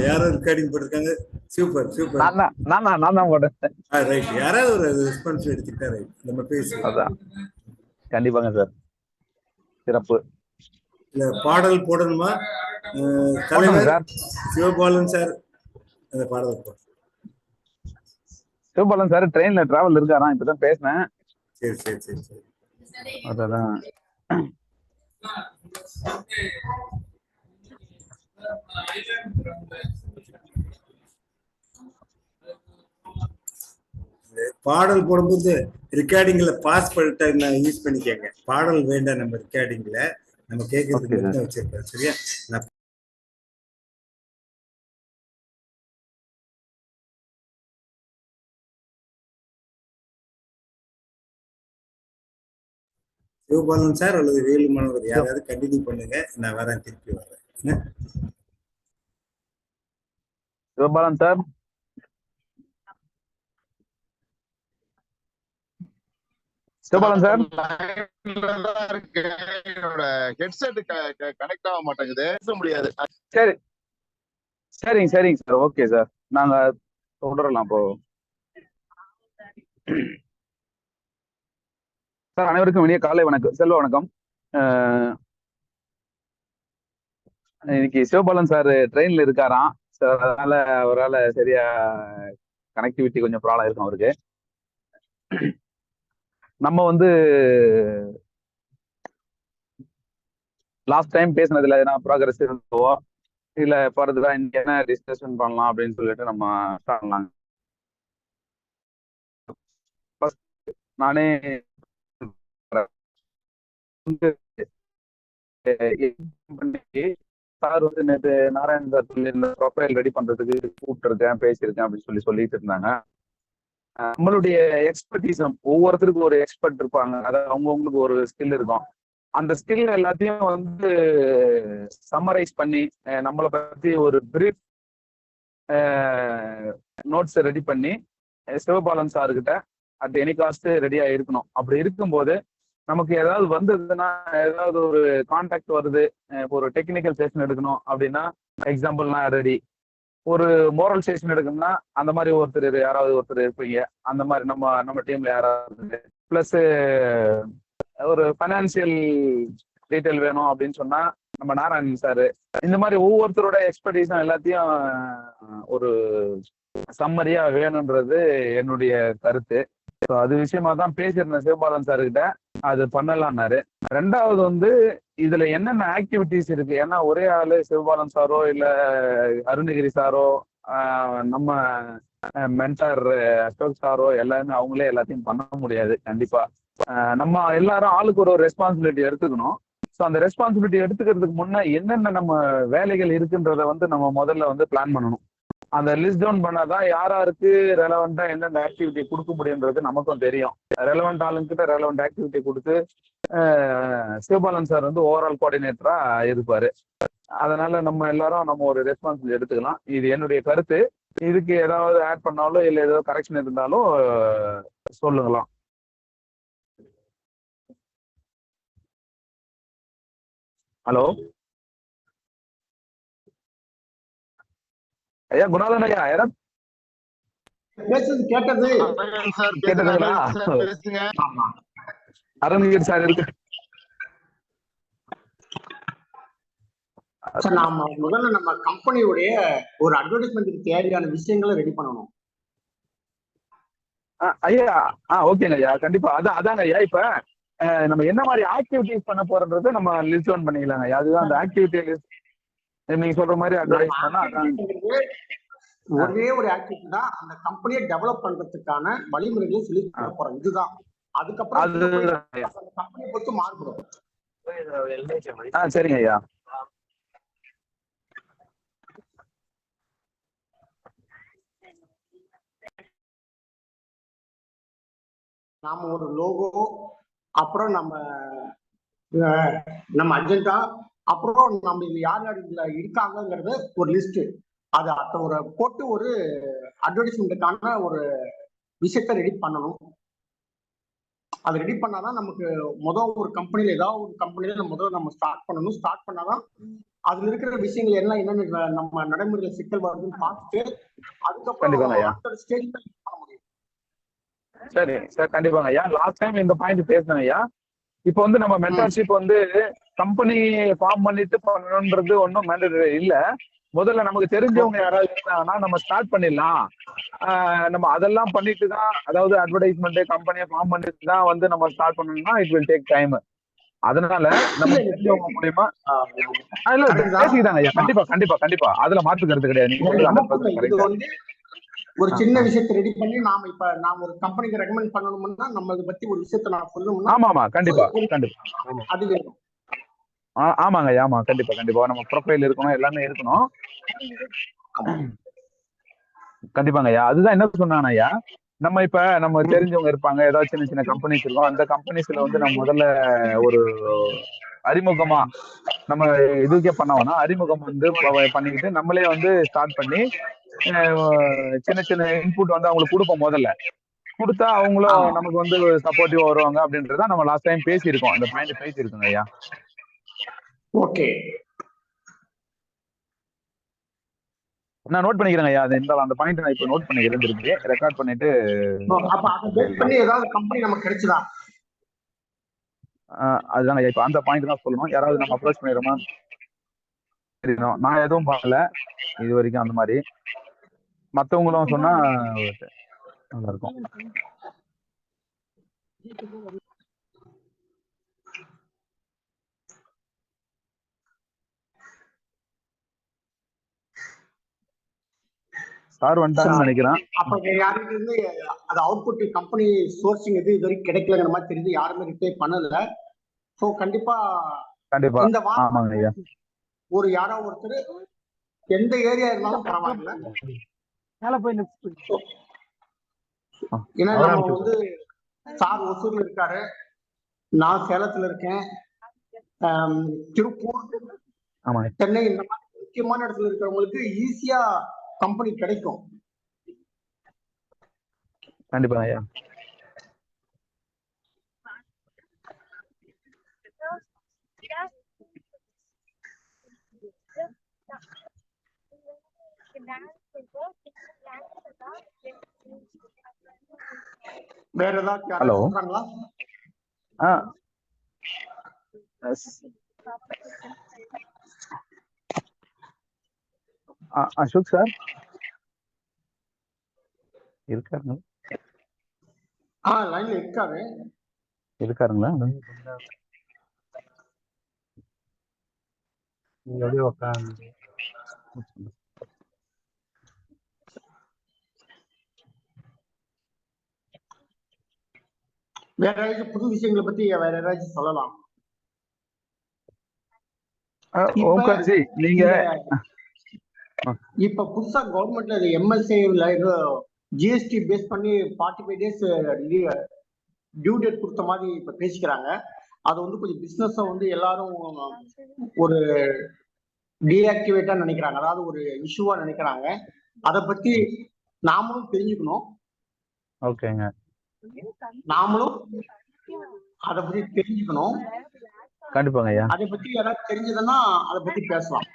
யாரும் ரெக்கார்டிங் போட்டிருக்காங்க. Super super. நான் தான் போட்டேன். ரைட். யாராவது ஒரு ரெஸ்பான்ஸ் எடுத்துக்கிட்டா ரைட், நம்ம பேசுவோம். அதான் கண்டிப்பாங்க சார். சிறப்பு. இல்ல பாடல் போடணுமா? தலைவர் சிவபாலன் சார் அந்த பாடல் போட. சிவபாலன் சார் ட்ரெயின்ல டிராவல் இருக்காராம், இப்பதான் பேசினேன். சரி சரி சரி சரி. அதான் பாடல் போடும்போது ரெக்கார்டிங்ல பாஸ் பண்ணிட்டு நான் யூஸ் பண்ணிக்கங்க. பாடல் வேண்டாம், நம்ம ரெக்கார்டிங்ல நம்ம கேட்கறதுக்கு மட்டும் வச்சிருக்கேன். சரியா? சிவபாலன் சார் அல்லது வேலுமனவர் யாராவது கண்டினியூ பண்ணுங்க, நான் வரேன், திருப்பி வரேன். சிவபாலன் சார். சிவபாலன் சார் என்னோட ஹெட்செட் கனெக்ட் ஆக மாட்டேங்குது, பேச முடியாது. சரி சரிங்க சரிங்க சார். ஓகே சார், நாங்க தொடரலாம் இப்போ. சார் அனைவருக்கும் இனிய காலை வணக்கம், செல்வ வணக்கம். இன்னைக்கு சிவபாலன் சார் ட்ரெயின்ல இருக்காராம் சார், அதனால அவரால் சரியா கனெக்டிவிட்டி கொஞ்சம் ப்ராப்ளம் இருக்கும் அவருக்கு. நம்ம வந்து லாஸ்ட் டைம் பேசினதுல எதனா ப்ராக்ரஸ் இருந்தோ இல்ல ஃபர்தரா இன்னைக்கு என்ன டிஸ்கஷன் பண்ணலாம் அப்படின்னு சொல்லிட்டு நம்ம ஸ்டார்ட் பண்ணலாம். நானே சார் வந்து நேற்று நாராயண் சார் இந்த ப்ரொஃபைல் ரெடி பண்றதுக்கு கூப்பிட்டுருக்கேன், பேசியிருக்கேன் அப்படின்னு சொல்லிட்டு இருந்தாங்க. நம்மளுடைய எக்ஸ்பர்டீஸும் ஒவ்வொருத்தருக்கும் ஒரு எக்ஸ்பர்ட் இருப்பாங்க, அதாவது அவங்கவுங்களுக்கு ஒரு ஸ்கில் இருக்கும். அந்த ஸ்கில் எல்லாத்தையும் வந்து சம்மரைஸ் பண்ணி நம்மளை பத்தி ஒரு பிரீஃப் நோட்ஸ் ரெடி பண்ணி சிவபாலன் சார்கிட்ட அட் எனி காஸ்ட் ரெடியா இருக்கணும். அப்படி இருக்கும்போது நமக்கு ஏதாவது வந்ததுன்னா, ஏதாவது ஒரு கான்டாக்ட் வருது, ஒரு டெக்னிக்கல் செஷன் எடுக்கணும் அப்படின்னா எக்ஸாம்பிள் நான் ரெடி. ஒரு மோரல் செஷன் எடுக்கணும்னா அந்த மாதிரி ஒருத்தர் யாராவது ஒருத்தர் இருப்பீங்க, அந்த மாதிரி நம்ம டீம்ல யாராவது. பிளஸ் ஒரு ஃபைனான்சியல் டீட்டெயில் வேணும் அப்படின்னு சொன்னா நம்ம நாராயணன் சார். இந்த மாதிரி ஒவ்வொருத்தரோட எக்ஸ்பர்டீஸும் எல்லாத்தையும் ஒரு சம்மரியா வேணும்ன்றது என்னுடைய கருத்து. அது விஷயமா தான் பேசியிருந்தேன் சிவபாலன் சார்கிட்ட, அது பண்ணலாம்னாரு. ரெண்டாவது வந்து இதுல என்னென்ன ஆக்டிவிட்டிஸ் இருக்கு, ஏன்னா ஒரே ஆளு சிவபாலன் சாரோ இல்ல அருணகிரி சாரோ நம்ம மென்டார் அசோக் சாரோ எல்லாருமே அவங்களே எல்லாத்தையும் பண்ண முடியாது. கண்டிப்பா நம்ம எல்லாரும் ஆளுக்கு ஒரு ரெஸ்பான்சிபிலிட்டி எடுத்துக்கணும். ஸோ அந்த ரெஸ்பான்சிபிலிட்டி எடுத்துக்கிறதுக்கு முன்ன என்னென்ன நம்ம வேலைகள் இருக்குன்றத வந்து நம்ம முதல்ல வந்து பிளான் பண்ணணும். அந்த லிஸ்ட் டவுன் பண்ணாதான் யாராருக்கு ரெலவெண்டா எந்தெந்த ஆக்டிவிட்டி கொடுக்க முடியுன்றது நமக்கும் தெரியும். ரெலவெண்ட் ஆளுங்கிட்ட ரெலவெண்ட் ஆக்டிவிட்டி கொடுத்து சிவபாலன் சார் வந்து ஓவரால் கோஆர்டினேட்டரா இருப்பாரு. அதனால நம்ம எல்லாரும் நம்ம ஒரு ரெஸ்பான்சிபிலிட்டி எடுத்துக்கலாம். இது என்னுடைய கருத்து. இதுக்கு ஏதாவது ஆட் பண்ணாலும் இல்லை ஏதாவது கரெக்ஷன் இருந்தாலும் சொல்லுங்களாம். ஹலோ ஐயா, குணாதன் ஐயா, யாரா கேட்டதுங்களா? அருண்கிரி சார் இருக்கு. நாம முதல்ல நம்ம கம்பெனியுடைய ஒரு அட்வர்டைஸ்மெண்ட்டுக்கு தேவையான விஷயங்களை ரெடி பண்ணணும். ஐயா ஓகேங்க ஐயா, கண்டிப்பா. அதாங்க ஐயா, இப்ப நம்ம என்ன மாதிரி ஆக்டிவிட்டிஸ் பண்ண போறோன்றதை நம்ம லிஸ்ட் டவுன் பண்ணிக்கலாங்க ஐயா. அதுதான் அந்த ஆக்டிவிட்டி லிஸ்ட். நீங்க சொல்ற மாதிரி அட்வர்டைஸ் பண்ணா ஒரே ஒரு ஆக்டிவிட்டி தான் அந்த கம்பெனியை டெவலப் பண்றதுக்கான வழிமுறைகளை சொல்லி போறோம். இதுதான். அதுக்கப்புறம் கம்பெனியை பொறுத்து மாறுபடும். சரிங்க ஐயா. நாம ஒரு லோகோ, அப்புறம் நம்ம அஜெண்டா, அப்புறம் நம்ம இது யார் யார் இதுல இருக்காங்கிறது ஒரு லிஸ்ட், அது ஒரு போட்டு ஒரு அட்வர்டைஸ்மெண்ட்டுக்கான ஒரு விஷயத்த ரெடி பண்ணணும். அது ரெடி பண்ணாதான் நமக்கு முதல் ஒரு கம்பெனில ஏதாவது ஒரு கம்பெனில முதல்ல நம்ம ஸ்டார்ட் பண்ணணும். ஸ்டார்ட் பண்ணாதான் அதுல இருக்கிற விஷயங்கள் எல்லாம் என்னென்ன நம்ம நடைமுறையில சிக்கல் வருதுன்னு பார்த்துட்டு அதுக்கப்புறம் கண்டிப்பாங்க ஐயா. அடுத்த ஸ்டேஜ் பண்ண முடியும். சரி சார், கண்டிப்பாங்க ஐயா. லாஸ்ட் டைம் இந்த பாயிண்ட் பேசினேன் ஐயா. இப்போ வந்து நம்ம மென்டார்ஷிப் வந்து கம்பெனி ஃபார்ம் பண்ணிட்டு பண்ணணுன்றது ஒன்றும் மேண்டேட்டரி இல்ல. முதல்ல நமக்கு தெரிஞ்சவங்க யாராவது இருந்தாங்கன்னா நம்ம ஸ்டார்ட் பண்ணிடலாம். நம்ம அதெல்லாம் பண்ணிட்டு தான், அதாவது அட்வர்டைஸ்மெண்ட் கம்பெனியை ஃபார்ம் பண்ணிட்டு தான் வந்து நம்ம ஸ்டார்ட் பண்ணணும்னா இட் வில் டேக் டைம். அதனால நம்ம தெரிஞ்சவங்க மூலியமா இல்ல பேசிக்கிட்டாங்க ஐயா. கண்டிப்பா கண்டிப்பா கண்டிப்பா அதுல மாற்று கருத்து கிடையாது. நீங்க சொல்றது 100% இது கரெக்ட். வந்து ஒரு சின்ன விஷயத்தை ரெடி பண்ணி நாம ஒரு கம்பெனிக்கு ரெக்கமெண்ட் பண்ணணும்னா நம்ம அதை பத்தி ஒரு விஷயத்த நான் சொல்லணும்னா ஆமா ஆமா கண்டிப்பா கண்டிப்பா அது வேணும். ஆமாங்க ஐயா. ஆமா கண்டிப்பா கண்டிப்பா நம்ம ப்ரொஃபைல் இருக்கணும், எல்லாமே இருக்கணும். கண்டிப்பாங்க ஐயா. அதுதான் என்ன சொன்னாங்க ஐயா, நம்ம இப்ப நம்ம தெரிஞ்சவங்க இருப்பாங்க, ஏதாவது சின்ன சின்ன கம்பெனிஸ் இருக்கும். அந்த கம்பெனிஸ்ல வந்து நம்ம முதல்ல ஒரு அறிமுகமா நம்ம இதுக்கே பண்ணோம்னா அறிமுகம் வந்து பண்ணிக்கிட்டு நம்மளே வந்து ஸ்டார்ட் பண்ணி சின்ன சின்ன இன்புட் வந்து அவங்களுக்கு கொடுப்போம். முதல்ல கொடுத்தா அவங்களும் நமக்கு வந்து சப்போர்ட்டிவா வருவாங்க அப்படின்றத நம்ம லாஸ்ட் டைம் பேசியிருக்கோம். அந்த பாயிண்ட் பேசியிருக்கோங்க ஐயா. ஓகே, நான் நோட் பண்ணிக்கிறேங்க ஐயா. அது அந்த பாயிண்ட் நான் இப்ப நோட் பண்ணிக்கிறேன், திருப்பி ரெக்கார்ட் பண்ணிட்டு. அப்ப அதை பேஸ் பண்ணி ஏதாவது கம்பெனி நமக்கு கிடைச்சதா? அதுதாங்க ஐயா. இப்ப அந்த பாயிண்ட் தான் சொல்லணும். யாராவது நம்ம அப்ரோச் பண்ணிடுறோமா தெரியணும். நான் எதுவும் பண்ணல இது வரைக்கும் அந்த மாதிரி. மத்தவங்களும் சொன்னா நல்லா இருக்கும். சார் வந்துட்டாங்கன்னு நினைக்கிறேன். அப்ப யாருக்கு இருந்து அது அவுட்புட் கம்பெனி சோர்சிங் இது வரைக்கும் கிடைக்கலங்கிற மாதிரி தெரியுது. யாருமே ரிப்ளை பண்ணல. சோ கண்டிப்பா இந்த ஆமாங்க ஐயா. ஒரு யாரோ ஒருத்தர் எந்த ஏரியா இருந்தாலும் பரவாயில்ல. ஏன்னா நம்ம வந்து சார் ஒசூர்ல இருக்காரு, நான் சேலத்துல இருக்கேன், திருப்பூர், சென்னை, இந்த மாதிரி முக்கியமான இடத்துல இருக்கிறவங்களுக்கு ஈஸியா கம்பெனி கிடைக்கும். கண்டிப்பா ஐயா. வேற ஏதாவது சொல்றாங்களா? அசோக் சார் இருக்காருங்களா? லைன்ல இருக்காருங்களா? உட்காந்து வேற ஏதாச்சும் புது விஷயங்களை பத்தி வேற ஏதாச்சும் சொல்லலாம். நீங்க இப்ப புதுசா கவர்மெண்ட்ல எம்எஸ்ஏல ஜிஎஸ்டி பேஸ் பண்ணி 45 days டியூ டேட் கொடுத்த மாதிரி இப்ப பேசிக்கிறாங்க. அது வந்து கொஞ்சம் பிசினஸ் வந்து எல்லாரும் ஒரு டீஆக்டிவேட்டா நினைக்கிறாங்க, அதாவது ஒரு இஷ்யூவா நினைக்கிறாங்க. அத பத்தி நாமளும் தெரிஞ்சுக்கணும். ஓகேங்க, நாமளும் அத பத்தி தெரிஞ்சுக்கணும். கண்டிப்பாங்க ஐயா. அதை பத்தி யாராவது தெரிஞ்சதுன்னா அதை பத்தி பேசலாம்,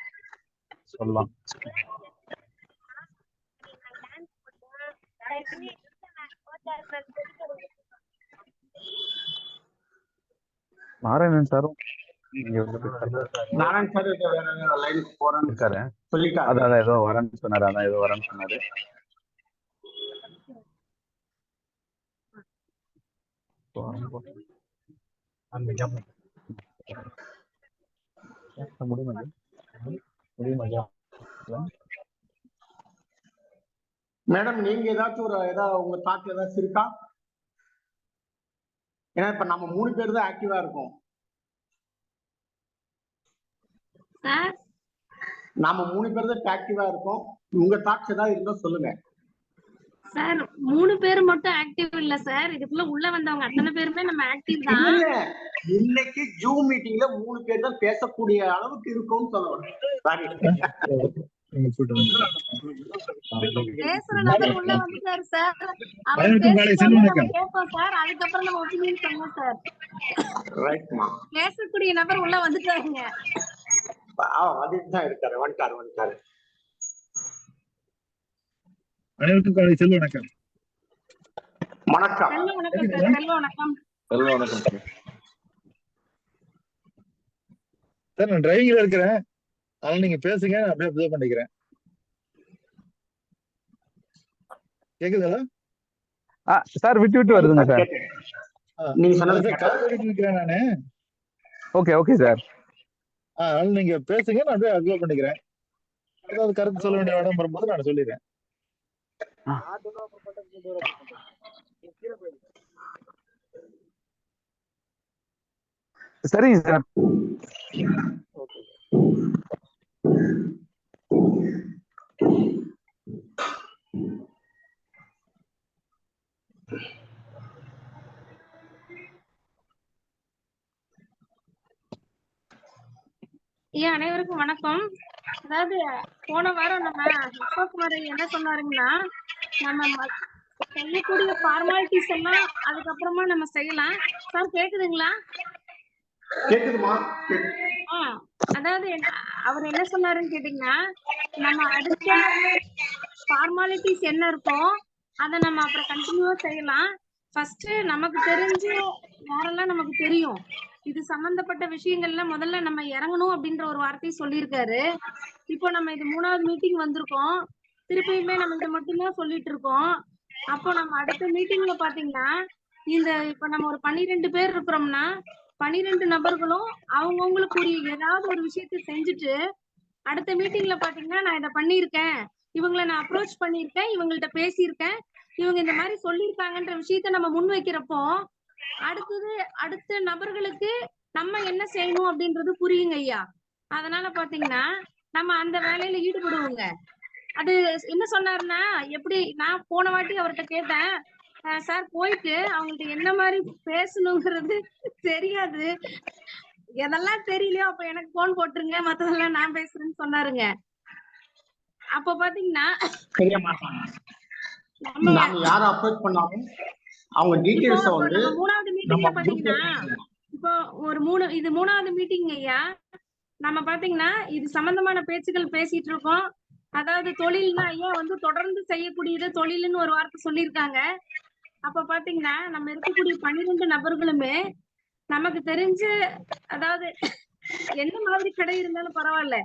சொல்லலாம். நாராயணன் சாரும் நாராயண் சார் வேற லைனுக்கு போறேன்னு சொல்லிட்டாரு. அதான் ஏதோ வரேன்னு சொன்னாரு. மேடம், நீங்க ஏதாச்சும் உங்க தாட்ல ஏதாச்சும் இருக்கா? ஏன்னா இப்ப நம்ம 3 பேர் தான் ஆக்டிவா இருக்கோம். நாம 3 பேர் தான் ஆக்டிவா இருக்கோம். உங்க தாட்ஸ் ஏதாவது இருந்தா சொல்லுங்க. சார் 3 பேர் மட்டும் ஆக்டிவ் இல்ல சார், இதுக்குள்ள உள்ள வந்தவங்க அத்தனை பேருமே நம்ம ஆக்டிவ் தான். இன்னைக்கு ஜூம் மீட்டிங்ல 3 பேர் தான் பேசக்கூடிய அளவுக்கு இருக்கும்னு சொல்லுவாங்க. பேசுற நபர் உள்ள வந்துட்டாரு சார். கேட்போம் சார், அதுக்கப்புறம் நம்ம ஒப்பீனியன் சொல்லுவோம் சார். பேசக்கூடிய நபர் உள்ள வந்துட்டாருங்க. வந்துட்டு தான் இருக்காரு. வந்துட்டாரு. அனைவருக்கும் காலை செல்வ வணக்கம். வணக்கம். செல்வ வணக்கம் சார், நான் டிரைவிங்ல இருக்கிறேன். அதனால நீங்க பேசுங்க, நான் அப்படியே அப்சர்வ் பண்ணிக்கிறேன். கேக்குதுங்களா சார்? விட்டு வருதுங்க சார். நீங்க சொன்னது கால் பண்ணிட்டு இருக்கிறேன் நானு. Okay sir. அதனால நீங்க பேசுங்க, நான் அப்படியே அப்சர்வ் பண்ணிக்கிறேன். ஏதாவது கருத்து சொல்ல வேண்டிய இடம் வரும்போது நான் சொல்லிடுறேன். சரிங்க சார். அனைவருக்கும் வணக்கம். அதாவது போன வாரம் நம்ம அசோக்குமார் என்ன சொன்னாருங்கன்னா, நம்ம செய்யக்கூடிய ஃபார்மாலிட்டிஸ் எல்லாம் அதுக்கப்புறமா நம்ம செய்யலாம். சார் கேக்குதுங்களா? கேக்குதுமா? அதாவது அவர் என்ன சொன்னாருன்னு கேட்டீங்கன்னா, நம்ம அடுத்த ஃபார்மாலிட்டிஸ் என்ன இருக்கோ அதை நம்ம அப்புறம் கண்டினியூவா செய்யலாம். ஃபர்ஸ்ட் நமக்கு தெரிஞ்சு யாரெல்லாம் நமக்கு தெரியும் இது சம்பந்தப்பட்ட விஷயங்கள்ல முதல்ல நம்ம இறங்கணும் அப்படின்ற ஒரு வார்த்தையை சொல்லியிருக்காரு. இப்போ நம்ம இது 3வது மீட்டிங் வந்திருக்கோம். திருப்பியுமே நம்ம இதை மட்டும்தான் சொல்லிட்டு இருக்கோம். அப்போ நம்ம அடுத்த மீட்டிங்ல பாத்தீங்கன்னா இப்ப நம்ம ஒரு 12 பேர் இருக்கிறோம்னா 12 நபர்களும் அவங்கவுங்களுக்குரிய ஏதாவது ஒரு விஷயத்த செஞ்சுட்டு அடுத்த மீட்டிங்ல பாத்தீங்கன்னா நான் இதை பண்ணியிருக்கேன், இவங்களை நான் அப்ரோச் பண்ணியிருக்கேன், இவங்கள்ட்ட பேசியிருக்கேன், இவங்க இந்த மாதிரி சொல்லியிருக்காங்கன்ற விஷயத்த நம்ம முன் வைக்கிறப்போ அடுத்த நபர்களுக்கு நம்ம என்ன செய்யணும் அப்படின்றது புரியுங்க ஐயா. அதனால பாத்தீங்கன்னா நம்ம அந்த வேலையில ஈடுபடுவோங்க. அது என்ன சொன்னாருன்னா, எப்படி நான் போன வாட்டி அவர்கிட்ட கேட்டேன், சார் போயிட்டு அவங்கள்ட்ட என்ன மாதிரி பேசணுங்கிறது தெரியாது, எதெல்லாம் தெரியலையோ அப்ப எனக்கு போன் போட்டுருங்க, மத்ததெல்லாம் நான் பேசுறேன்னு சொன்னாருங்க. அப்ப பாத்தீங்கன்னா நாம யாரை அப்ரோச் பண்ணாலும் அவங்க டீடைல்ஸ் வந்து 3வது மீட்டிங்ல பாத்தீங்கன்னா இப்போ இது 3வது மீட்டிங் ஐயா. நம்ம பாத்தீங்கன்னா இது சம்பந்தமான பேச்சுகள் பேசிட்டு இருக்கோம். அதாவது தொழில்னா ஐயா வந்து தொடர்ந்து செய்யக்கூடியது தொழில்னு ஒரு வார்த்தை சொல்லியிருக்காங்க. அப்ப பாத்தீங்கன்னா நம்ம இருக்கக்கூடிய 12 நபர்களுமே நமக்கு தெரிஞ்சு, அதாவது என்ன மாதிரி கடை இருந்தாலும் பரவாயில்ல,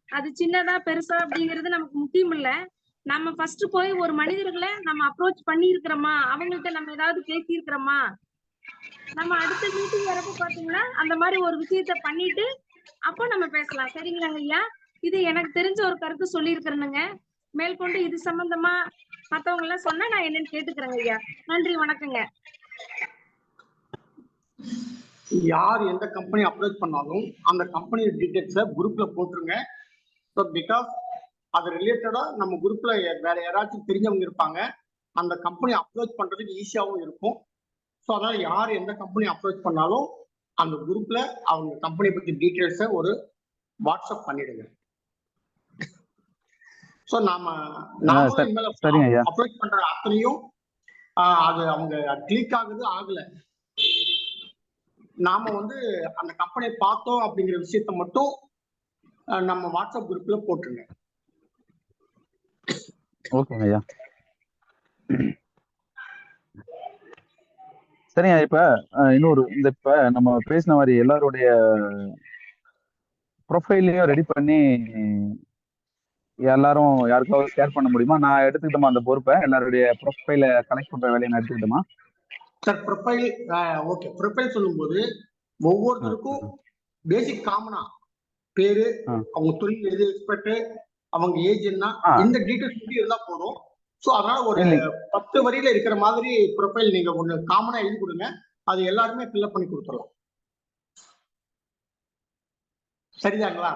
அது சின்னதா பெருசா அப்படிங்கிறது நமக்கு முக்கியம் இல்ல. நம்ம ஃபர்ஸ்ட் போய் ஒரு மனிதர்களை நம்ம அப்ரோச் பண்ணி இருக்கிறோமா, அவங்கள்ட்ட நம்ம ஏதாவது பேசி இருக்கிறோமா, நம்ம அடுத்த மீட்டிங் வரப்ப பாத்தீங்கன்னா அந்த மாதிரி ஒரு விஷயத்த பண்ணிட்டு அப்போ நம்ம பேசலாம். சரிங்களாங்க ஐயா? இது எனக்கு தெரிஞ்ச ஒரு கருத்து சொல்லி இருக்கிறேனுங்க. மேற்கொண்டு இது சம்பந்தமா மத்தவங்க எல்லாம் சொன்னா நான் என்னன்னு கேட்டுக்கிறேங்க ஐயா. நன்றி, வணக்கங்க. யார் எந்த கம்பெனி அப்ரோச் பண்ணாலும் அந்த கம்பெனி டீடைல்ஸை குரூப்ல போட்டுருங்க. ஸோ பிகாஸ் அது ரிலேட்டடா நம்ம குரூப்ல வேற யாராச்சும் தெரிஞ்சவங்க இருப்பாங்க, அந்த கம்பெனி அப்ரோச் பண்றதுக்கு ஈஸியாகவும் இருக்கும். ஸோ அதனால யார் எந்த கம்பெனி அப்ரோச் பண்ணாலும் அந்த குரூப்ல அவங்க கம்பெனி பத்தி டீடைல்ஸை ஒரு வாட்ஸ்அப் பண்ணிடுங்க. ஸோ நாம அப்ரோச் பண்ற அத்தனையும் அது அவங்க கிளிக் ஆகுது ஆகல, நாம வந்து அந்த கம்பெனியை பார்த்தோம் அப்படிங்கிற விஷயத்த மட்டும் நம்ம வாட்ஸ்அப் குரூப்ல போட்டுருங்க. ஓகேங்க ஐயா. சரிங்க. இப்ப இன்னொரு இப்ப நம்ம பேசின மாதிரி எல்லாருடைய ப்ரொஃபைலையும் ரெடி பண்ணி எல்லாரும் யாருக்காவது ஷேர் பண்ண முடியுமா? நான் எடுத்துக்கிட்டோமா அந்த பொறுப்பை? எல்லாருடைய ப்ரொஃபைலை கலெக்ட் பண்ற வேலையை நான் எடுத்துக்கிட்டோமா? Sir profile okay. ப்ரொஃபைல் சொல்லும்போது ஒவ்வொருத்தருக்கும் பேசிக் காமனா பேரு, அவங்க தொழில் எது எக்ஸ்பர்ட், அவங்க ஏஜ் என்ன, இந்த டீடைல்ஸ் மட்டும் இருந்தா போதும். ஸோ அதனால ஒரு 10 வரியில இருக்கிற மாதிரி ப்ரொஃபைல் நீங்க ஒண்ணு காமனா எழுதி கொடுங்க, அது எல்லாருமே ஃபில்அப் பண்ணி கொடுத்துடலாம். சரிதாங்களா?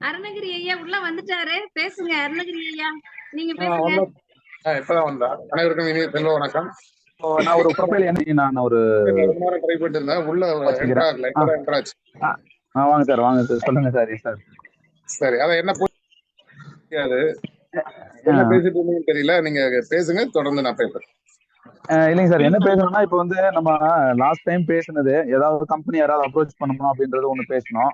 அருணகிரி ஐயா உள்ள வந்துட்டாரு, பேசுங்க அருணகிரி ஐயா, நீங்க பேசுங்க. இப்பதான் வந்தா. அனைவருக்கும் இனிய செல்வ வணக்கம். நான் ஒரு ப்ரொஃபைல் நான் ஒரு ட்ரை பண்ணிட்டு இருந்தேன், உள்ள என்ட்ராச்சு. வாங்க சார், வாங்க சார், சொல்லுங்க சார். சார் சரி, அதை என்ன புரியாது, என்ன பேசிட்டு இருந்தீங்கன்னு தெரியல, நீங்க பேசுங்க, தொடர்ந்து நான் பேசுறேன். இல்லைங்க சார், என்ன பேசணும்னா இப்போ வந்து நம்ம லாஸ்ட் டைம் பேசுனது ஏதாவது கம்பெனி யாராவது அப்ரோச் பண்ணணும் அப்படின்றது ஒண்ணு பேசணும்.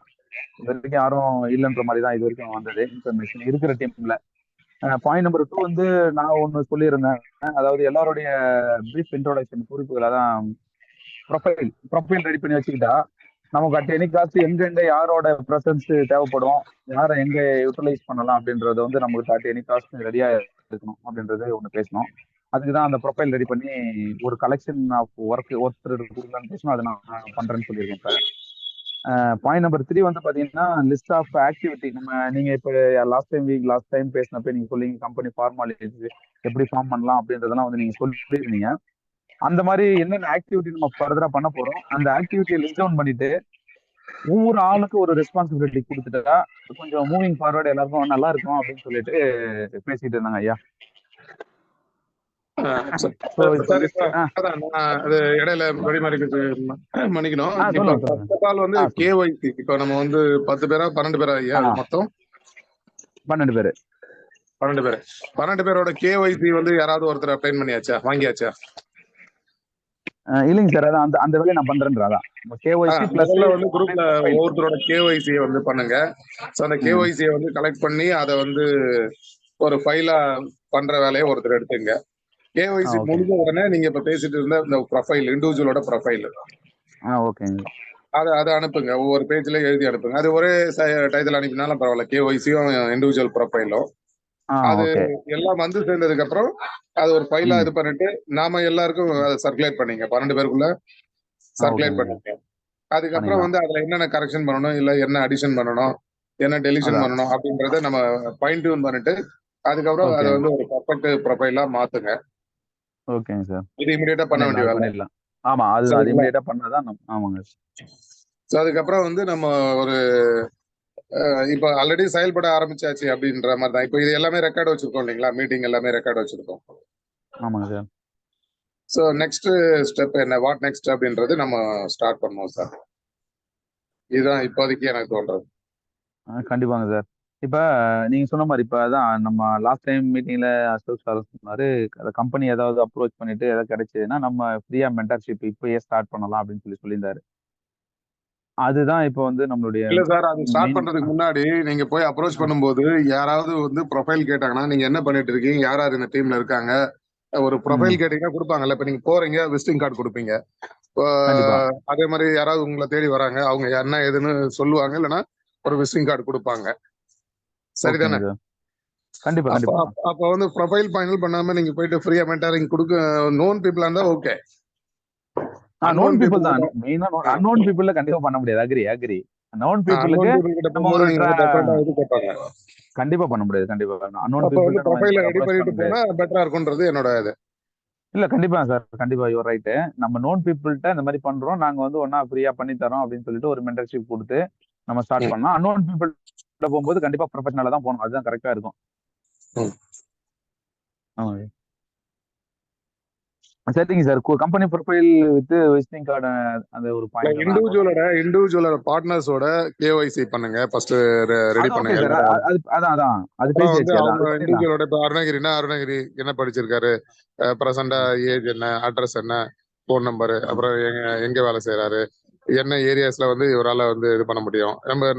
இது வரைக்கும் யாரும் இல்லைன்ற மாதிரி தான் இது வரைக்கும் வந்தது இன்ஃபர்மேஷன் இருக்கிற டீம்ல. பாயிண்ட் நம்பர் 2 வந்து நான் ஒண்ணு சொல்லியிருந்தேன். அதாவது எல்லாருடைய பிரீஃப் இன்ட்ரோடக்ஷன் குறிப்புகள், அதான் ப்ரொஃபைல் ரெடி பண்ணி வச்சுக்கிட்டா நமக்கு அட் எனி காஸ்ட் எங்க யாரோட ப்ரெசன்ஸ் தேவைப்படும், யாரை எங்க யூட்டிலைஸ் பண்ணலாம் அப்படின்றது வந்து நமக்கு அட் எனி காஸ்ட் ரெடியா இருக்கணும் அப்படின்றது ஒண்ணு பேசணும். அதுக்குதான் அந்த ப்ரொஃபைல் ரெடி பண்ணி ஒரு கலெக்ஷன் ஆஃப் ஒருத்தர் கொடுக்கலான்னு பேசணும். அதை நான் பண்றேன்னு சொல்லியிருக்கேன் சார். பாயிண்ட் நம்பர் 3 வந்து பாத்தீங்கன்னா லிஸ்ட் ஆஃப் ஆக்டிவிட்டி. நீங்க இப்ப லாஸ்ட் டைம் பேசினப்ப நீங்க சொல்லிங்க கம்பெனி ஃபார்மாலிட்டிஸ் எப்படி ஃபார்ம் பண்ணலாம் அப்படின்றதெல்லாம் வந்து நீங்க சொல்லியிருந்தீங்க. அந்த மாதிரி என்னென்ன ஆக்டிவிட்டி நம்ம ஃபர்தரா பண்ண போறோம், அந்த ஆக்டிவிட்டியை லிஸ்ட் டவுன் பண்ணிட்டு ஒவ்வொரு ஆளுக்கும் ஒரு ரெஸ்பான்சிபிலிட்டி கொடுத்துட்டா கொஞ்சம் மூவிங் ஃபார்வர்டு எல்லாருக்கும் நல்லா இருக்கும் அப்படின்னு சொல்லிட்டு பேசிட்டு இருந்தாங்க ஐயா. அது இடையில மன்னிக்கணும். வந்து சொல்லுங்க. கேஒய்சி இப்ப நம்ம வந்து 10 பேரா 12 பேரா ஐயா மொத்தம் 12 பேரு. 12 பேரோட கேஒய்சி வந்து யாராவது ஒருத்தர் அப்ளைன் பண்ணியாச்சா, வாங்கியாச்சா? இல்லைங்க சார், அதான் அந்த வேலையை நான் பண்றேன்றதா. கேஒய்சி பிளஸ் வந்து குரூப்ல ஒவ்வொருத்தரோட கேஒய்சியை வந்து பண்ணுங்க. சோ அந்த கேஒய்சியை வந்து கலெக்ட் பண்ணி அதை வந்து ஒரு ஃபைலா பண்ற வேலையை ஒருத்தர் எடுத்துங்க. கேஒய்சி முடிஞ்ச உடனே நீங்க இப்ப பேசிட்டு இருந்த இந்த ப்ரொஃபைல், இண்டிவிஜுவலோட ப்ரொஃபைல் அதை அனுப்புங்க. ஒவ்வொரு பேஜ்ல எழுதி அனுப்புங்க. அது ஒரே டைட்டில் அனுப்பினாலும் பரவாயில்ல, கேஒய்சியும் இண்டிவிஜுவல் ப்ரொஃபைலும். அது எல்லாம் வந்து சேர்ந்ததுக்கு அப்புறம் அது ஒரு ஃபைலா இது பண்ணிட்டு நாம எல்லாருக்கும் அதை சர்க்குலேட் பண்ணீங்க, 12 பேருக்குள்ள சர்க்குலேட் பண்ணீங்க. அதுக்கப்புறம் வந்து அதுல என்னென்ன கரெக்ஷன் பண்ணணும், இல்ல என்ன அடிஷன் பண்ணணும், என்ன டெலிஷன் பண்ணணும் அப்படின்றத நம்ம ஃபைன் டியூன் பண்ணிட்டு அதுக்கப்புறம் அதை வந்து ஒரு பர்ஃபெக்ட் ப்ரொஃபைலா மாத்துங்க. ஓகேங்க சார். இது இமிடியேட்டா பண்ண வேண்டிய வேலை. ஆமா, அது இமிடியேட்டா பண்ணாதான். ஆமாங்க. சோ அதுக்கப்புறம் வந்து நம்ம ஒரு இப்ப ஆல்ரெடி செயல்பட ஆரம்பிச்சாச்சு அப்படின்ற மாதிரி தான். இப்போ இது எல்லாமே ரெக்கார்ட் வச்சிருக்கோம் இல்லைங்களா, மீட்டிங் எல்லாமே ரெக்கார்ட் வச்சிருக்கோம். ஆமாங்க சார். சோ நெக்ஸ்ட் ஸ்டெப் என்ன, வாட் நெக்ஸ்ட் அப்படின்றது நம்ம ஸ்டார்ட் பண்ணுவோம் சார். இதுதான் இப்போதைக்கு எனக்கு தோன்றது. கண்டிப்பாங்க சார். இப்ப நீங்க சொன்ன மாதிரி இப்ப அதான் நம்ம லாஸ்ட் டைம் மீட்டிங்ல அசோக் சார் சொன்னாரு, கம்பெனி ஏதாவது அப்ரோச் பண்ணிட்டு ஏதாவது கிடைச்சதுன்னா நம்ம ஃப்ரீயா மென்டர்ஷிப் இப்பயே ஸ்டார்ட் பண்ணலாம் அப்படின்னு சொல்லியிருந்தாரு. அதுதான் இப்ப வந்து நம்மளுடைய இல்ல சார், அது ஸ்டார்ட் பண்றதுக்கு முன்னாடி நீங்க போய் அப்ரோச் பண்ணும்போது யாராவது வந்து ப்ரொஃபைல் கேட்டாங்கன்னா நீங்க என்ன பண்ணிட்டு இருக்கீங்க, யார் யார் இந்த டீம்ல இருக்காங்க, ஒரு ப்ரொஃபைல் கேட்டீங்கன்னா கொடுப்பாங்கல்ல. இப்ப நீங்க போறீங்க, விசிட்டிங் கார்டு கொடுப்பீங்க. அதே மாதிரி யாராவது உங்களை தேடி வராங்க, அவங்க என்ன ஏதுன்னு சொல்லுவாங்க, இல்லைன்னா ஒரு விசிட்டிங் கார்டு கொடுப்பாங்க. சரிதானே? கண்டிப்பா. அப்ப வந்து ப்ரொஃபைல் ஃபைனல் பண்ணாம நீங்க போயிட்டு ஃப்ரீயா மென்டரிங் கொடுக்க நோன் பீப்புளா இருந்தா ஓகே. நோன் பீப்புள் தான் மெயினா. அன்னோன் பீப்புள்ல கண்டிப்பா பண்ண முடியாது. அக்ரி. நோன் பீப்புளுக்கு நம்ம ஒரு கண்டிப்பா பண்ண முடியாது. கண்டிப்பா அன்னோன் பீப்புள் ப்ரொஃபைல ரெடி பண்ணிட்டு போனா பெட்டரா இருக்கும்ன்றது என்னோட இது. இல்ல கண்டிப்பா சார், கண்டிப்பா யூர் ரைட். நம்ம நோன் பீப்புள்கிட்ட இந்த மாதிரி பண்றோம், நாங்க வந்து ஒன்னா ஃப்ரீயா பண்ணி தரோம் அப்படின்னு சொல்லிட்டு ஒரு மென்டர்ஷிப் கொடுத்து நம்ம ஸ்டார்ட் பண்ணலாம். அன்னோன் பீப்புள் போகும்போது கண்டிப்பா ப்ரொஃபஷனலா தான் போகணும். அதுதான் கரெக்டா இருக்கும். சரிங்க sir. Company profile with visiting card அந்த ஒரு பாயிண்ட். இண்டிவிஜுவலோட பார்ட்னர்ஸோட கேஒய்சி பண்ணுங்க ஃபர்ஸ்ட், ரெடி பண்ணுங்க. அது பேசியாச்சு. இண்டிவிஜுவலோட இப்ப அருணகிரி என்ன படிச்சிருக்காரு, பிரசண்டா ஏஜ் என்ன, அட்ரஸ் என்ன, போன் நம்பர், அப்புறம் எங்க வேலை செய்யறாரு, என்ன ஏரியாஸ்ல வந்து இவரால வந்து இது பண்ண முடியும்,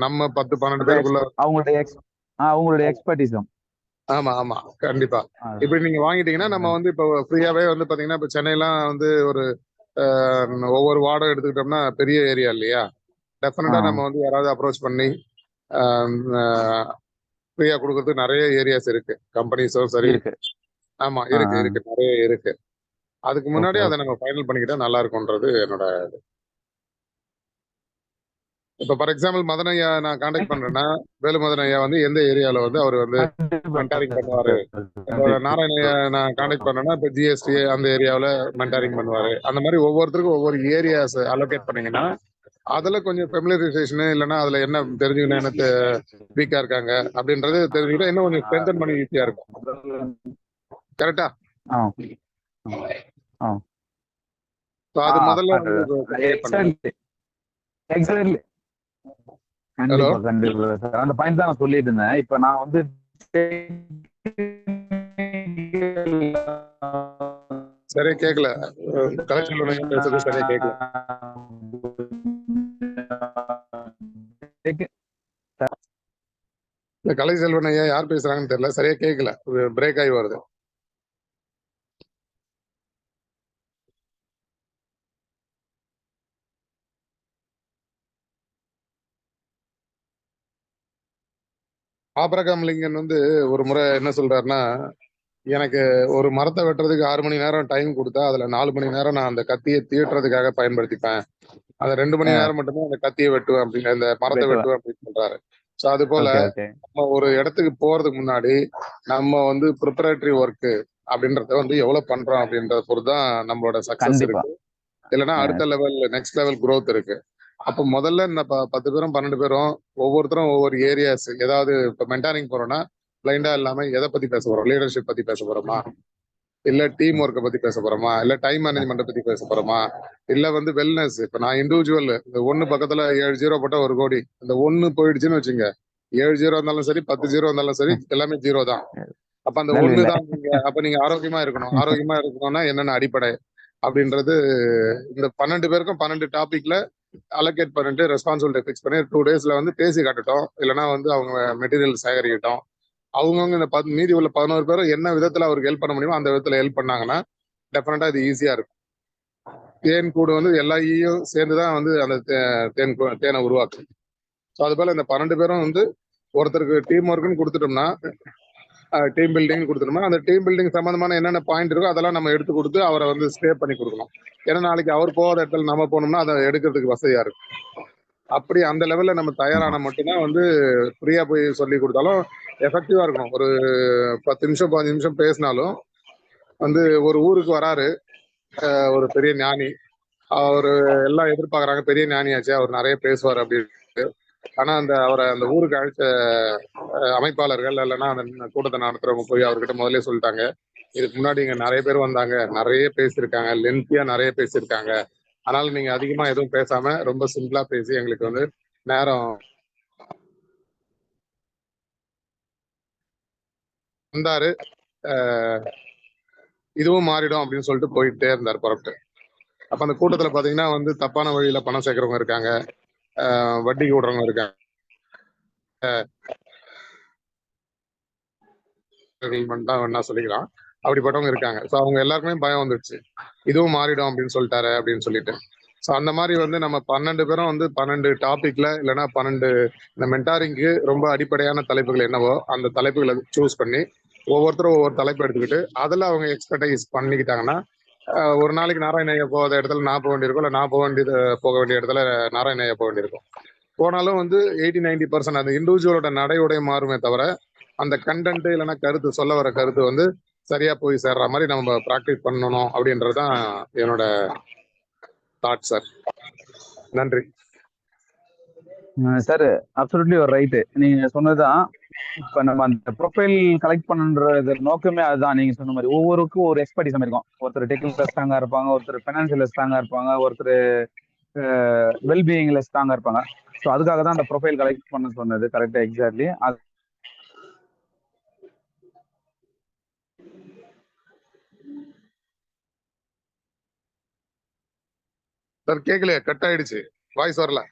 நம்ம 10-12 பேருக்குள்ள அவங்களுடைய எக்ஸ்பர்டீஸும். ஆமா கண்டிப்பா. இப்ப நீங்க வாங்கிட்டீங்கன்னா நம்ம வந்து இப்ப ஃப்ரீயாவே வந்து பாத்தீங்கன்னா இப்ப சென்னைலாம் வந்து ஒரு ஒவ்வொரு வார்டும் எடுத்துக்கிட்டோம்னா பெரிய ஏரியா இல்லையா, டெஃபினட்டா நம்ம வந்து யாராவது அப்ரோச் பண்ணி ஃப்ரீயா கொடுக்கறதுக்கு நிறைய ஏரியாஸ் இருக்கு, கம்பெனிஸும் சரி. ஆமா இருக்கு நிறைய இருக்கு. அதுக்கு முன்னாடி அதை நம்ம ஃபைனல் பண்ணிக்கிட்டா நல்லா இருக்கும்ன்றது என்னோட இது. இப்ப ஃபார் எக்ஸாம்பிள் மதனையா நான் கான்டாக்ட் பண்றேன்னா, வேலு மதனையா வந்து எந்த ஏரியால வந்து அவர் வந்து மென்டாரிங் பண்ணுவாரு, நாராயணையா நான் கான்டாக்ட் பண்றேன்னா இப்ப ஜிஎஸ்டி அந்த ஏரியாவில மென்டாரிங் பண்ணுவாரு. அந்த மாதிரி ஒவ்வொருத்தருக்கும் ஒவ்வொரு ஏரியாஸ் அலோகேட் பண்ணீங்கன்னா அதுல கொஞ்சம் ஃபெமிலியரைசேஷன், இல்லைன்னா அதுல என்ன தெரிஞ்சுக்கணும், என்ன வீக்கா இருக்காங்க அப்படின்றது தெரிஞ்சுக்கிட்டா இன்னும் கொஞ்சம் ஸ்ட்ரென்தன் பண்ணி ஈஸியா இருக்கும். கரெக்டா? அது முதல்ல கண்டிப்பா சார், அந்த பாயிண்ட் தான் நான் சொல்லிட்டு இருந்தேன். இப்ப நான் வந்து சரியா கேட்கல. கலைச்செல்வன் ஐயா பேசுறது சரியா கேட்கல. இல்ல, கலைச்செல்வன் ஐயா யார் பேசுறாங்கன்னு தெரியல, சரியா கேட்கல, பிரேக் ஆகி வருது. ஆபிரகாம் லிங்கன் வந்து ஒரு முறை என்ன சொல்றாருன்னா, எனக்கு ஒரு மரத்தை வெட்டுறதுக்கு 6 மணி நேரம் டைம் கொடுத்தா அதுல 4 மணி நேரம் நான் அந்த கத்தியை தீட்டுறதுக்காக பயன்படுத்திப்பேன். அந்த 2 மணி நேரம் மட்டுமே அந்த கத்தியை வெட்டுவேன் அப்படின்னு, அந்த மரத்தை வெட்டுவேன் அப்படின்னு சொல்றாரு. சோ அது போல நம்ம ஒரு இடத்துக்கு போறதுக்கு முன்னாடி நம்ம வந்து ப்ரிப்பரேட்டரி ஒர்க் அப்படின்றத வந்து எவ்வளவு பண்றோம் அப்படின்றத பொறுத்துதான் நம்மளோட சக்சஸ் இருக்கு. இல்லைன்னா அடுத்த லெவல், நெக்ஸ்ட் லெவல் growth இருக்கு. அப்ப முதல்ல இந்த 10 பேரும் 12 பேரும் ஒவ்வொருத்தரும் ஒவ்வொரு ஏரியாஸ், ஏதாவது இப்ப மென்டாரிங் போறோம்னா பிளைண்டா இல்லாம எதை பத்தி பேச போறோம்? லீடர்ஷிப் பத்தி பேச போறோமா, இல்ல டீம் ஒர்க்கை பத்தி பேச போறோமா, இல்ல டைம் மேனேஜ்மெண்ட் பத்தி பேச போறோமா, இல்ல வந்து வெல்னஸ். இப்ப நான் இண்டிவிஜுவல், இந்த 1 பக்கத்துல 7 0 போட்டா 1 கோடி, இந்த 1 போயிடுச்சுன்னு வச்சுங்க, 7 0 இருந்தாலும் சரி 10 0 இருந்தாலும் சரி எல்லாமே 0 தான். அப்ப அந்த 1 தான் நீங்க. அப்ப நீங்க ஆரோக்கியமா இருக்கணும். ஆரோக்கியமா இருக்கணும்னா என்னென்ன அடிப்படை அப்படின்றது, இந்த 12 பேருக்கும் 12 டாபிக்ல அலோகேட் பண்ணிட்டு ரெஸ்பான்சிபிலிட்டி ஃபிக்ஸ் பண்ணி 2 டேஸ்ல வந்து பேசி காட்டட்டும். இல்லைன்னா வந்து அவங்க மெட்டீரியல் சேகரிக்கட்டும். அவங்கவுங்க இந்த மீதி உள்ள 11 பேரும் என்ன விதத்துல அவருக்கு ஹெல்ப் பண்ண முடியுமோ அந்த விதத்துல ஹெல்ப் பண்ணாங்கன்னா டெஃபினட்டா இது ஈஸியா இருக்கும். தேன் கூடு வந்து எல்லா ஈயும் சேர்ந்துதான் வந்து அந்த தேனை உருவாக்கும். ஸோ அது போல இந்த 12 பேரும் வந்து ஒருத்தருக்கு டீம் ஒர்க்குன்னு கொடுத்துட்டோம்னா, டீம் பில்டிங் கொடுத்துட்டோம்னா, அந்த டீம் பில்டிங் சம்பந்தமான என்னென்ன பாயிண்ட் இருக்கோ அதெல்லாம் நம்ம எடுத்து கொடுத்து அவரை வந்து ஸ்டே பண்ணி கொடுக்கணும். ஏன்னா நாளைக்கு அவர் போகாத இடத்துல நம்ம போனோம்னா அதை எடுக்கிறதுக்கு வசதியா இருக்கும். அப்படி அந்த லெவல்ல நம்ம தயாரான மட்டும்தான் வந்து ஃப்ரீயா போய் சொல்லி கொடுத்தாலும் எஃபெக்டிவா இருக்கணும். ஒரு 10 நிமிஷம் 15 நிமிஷம் பேசினாலும் வந்து ஒரு ஊருக்கு வராரு ஒரு பெரிய ஞானி, அவரு எல்லாம் எதிர்பார்க்கறாங்க பெரிய ஞானியாச்சு அவர் நிறைய பேசுவார் அப்படின்னு. ஆனா அவரை அந்த ஊருக்கு அழைச்ச அமைப்பாளர்கள் இல்லைன்னா அந்த கூட்டத்தை நடத்துறவங்க போய் அவர்கிட்ட முதல்ல சொல்லிட்டாங்க, இதுக்கு முன்னாடி இங்க நிறைய பேர் வந்தாங்க, நிறைய பேசியிருக்காங்க, லென்த்தியா நிறைய பேசியிருக்காங்க, அதனால நீங்க அதிகமா எதுவும் பேசாம ரொம்ப சிம்பிளா பேசி எங்களுக்கு வந்து நேரம் வந்தாரு, இதுவும் மாறிடும் அப்படின்னு சொல்லிட்டு போயிட்டே இருந்தார் புறப்பட்டு. அப்ப அந்த கூட்டத்துல பாத்தீங்கன்னா வந்து தப்பான வழியில பணம் சேர்க்கறவங்க இருக்காங்க, வட்டிக்கு விடுறவங்க இருக்காங்க, வேணா சொல்லிக்கலாம், அப்படிப்பட்டவங்க இருக்காங்க. ஸோ அவங்க எல்லாருக்குமே பயம் வந்துடுச்சு, இதுவும் மாறிடும் அப்படின்னு சொல்லிட்டாரு அப்படின்னு சொல்லிட்டு. ஸோ அந்த மாதிரி வந்து நம்ம 12 பேரும் வந்து 12 டாபிக்ல இல்லைன்னா 12 இந்த மென்டாரிங்க்கு ரொம்ப அடிப்படையான தலைப்புகள் என்னவோ அந்த தலைப்புகளை சூஸ் பண்ணி ஒவ்வொருத்தரும் ஒவ்வொரு தலைப்பு எடுத்துக்கிட்டு அதில் அவங்க எக்ஸ்பர்டைஸ் பண்ணிக்கிட்டாங்கன்னா, ஒரு நாளைக்கு நாராயண ஐயா போகாத இடத்துல நான் போக வேண்டியிருக்கும், இல்லை நான் போக வேண்டிய இடத்துல நாராயண ஐயா போக வேண்டியிருக்கும். போனாலும் வந்து 80-90% அந்த இண்டிவிஜுவலோட நடையுடைய மாறுமே தவிர அந்த கண்டென்ட் இல்லைன்னா கருத்து, சொல்ல வர கருத்து வந்து சரியா போய் சேர்ற மாதிரி நம்ம ப்ராக்டிஸ் பண்ணணும் அப்படின்றதுதான் என்னோட தாட் சார். நன்றி சார். அப்சல்யூட்லி ஒரு ரைட்டு நீங்க சொன்னதுதான். இப்ப நம்ம அந்த ப்ரொஃபைல் கலெக்ட் பண்ணுறது நோக்கமே அதுதான். நீங்க சொன்ன மாதிரி ஒவ்வொருக்கும் ஒரு எக்ஸ்பர்டிசம் இருக்கும். ஒருத்தர் டெக்னிக்கல் ஸ்ட்ராங்கா இருப்பாங்க, ஒருத்தர் ஃபைனான்சியல் ஸ்ட்ராங்கா இருப்பாங்க, ஒருத்தர் வெல்பீயிங்ல ஸ்ட்ராங்கா இருப்பாங்க. ஸோ அதுக்காக தான் அந்த ப்ரொஃபைல் கலெக்ட் பண்ண சொன்னது. கரெக்டா, எக்ஸாக்ட்லி. சார் கேட்கலையா? கட் ஆயிடுச்சு, வாய்ஸ் வரல.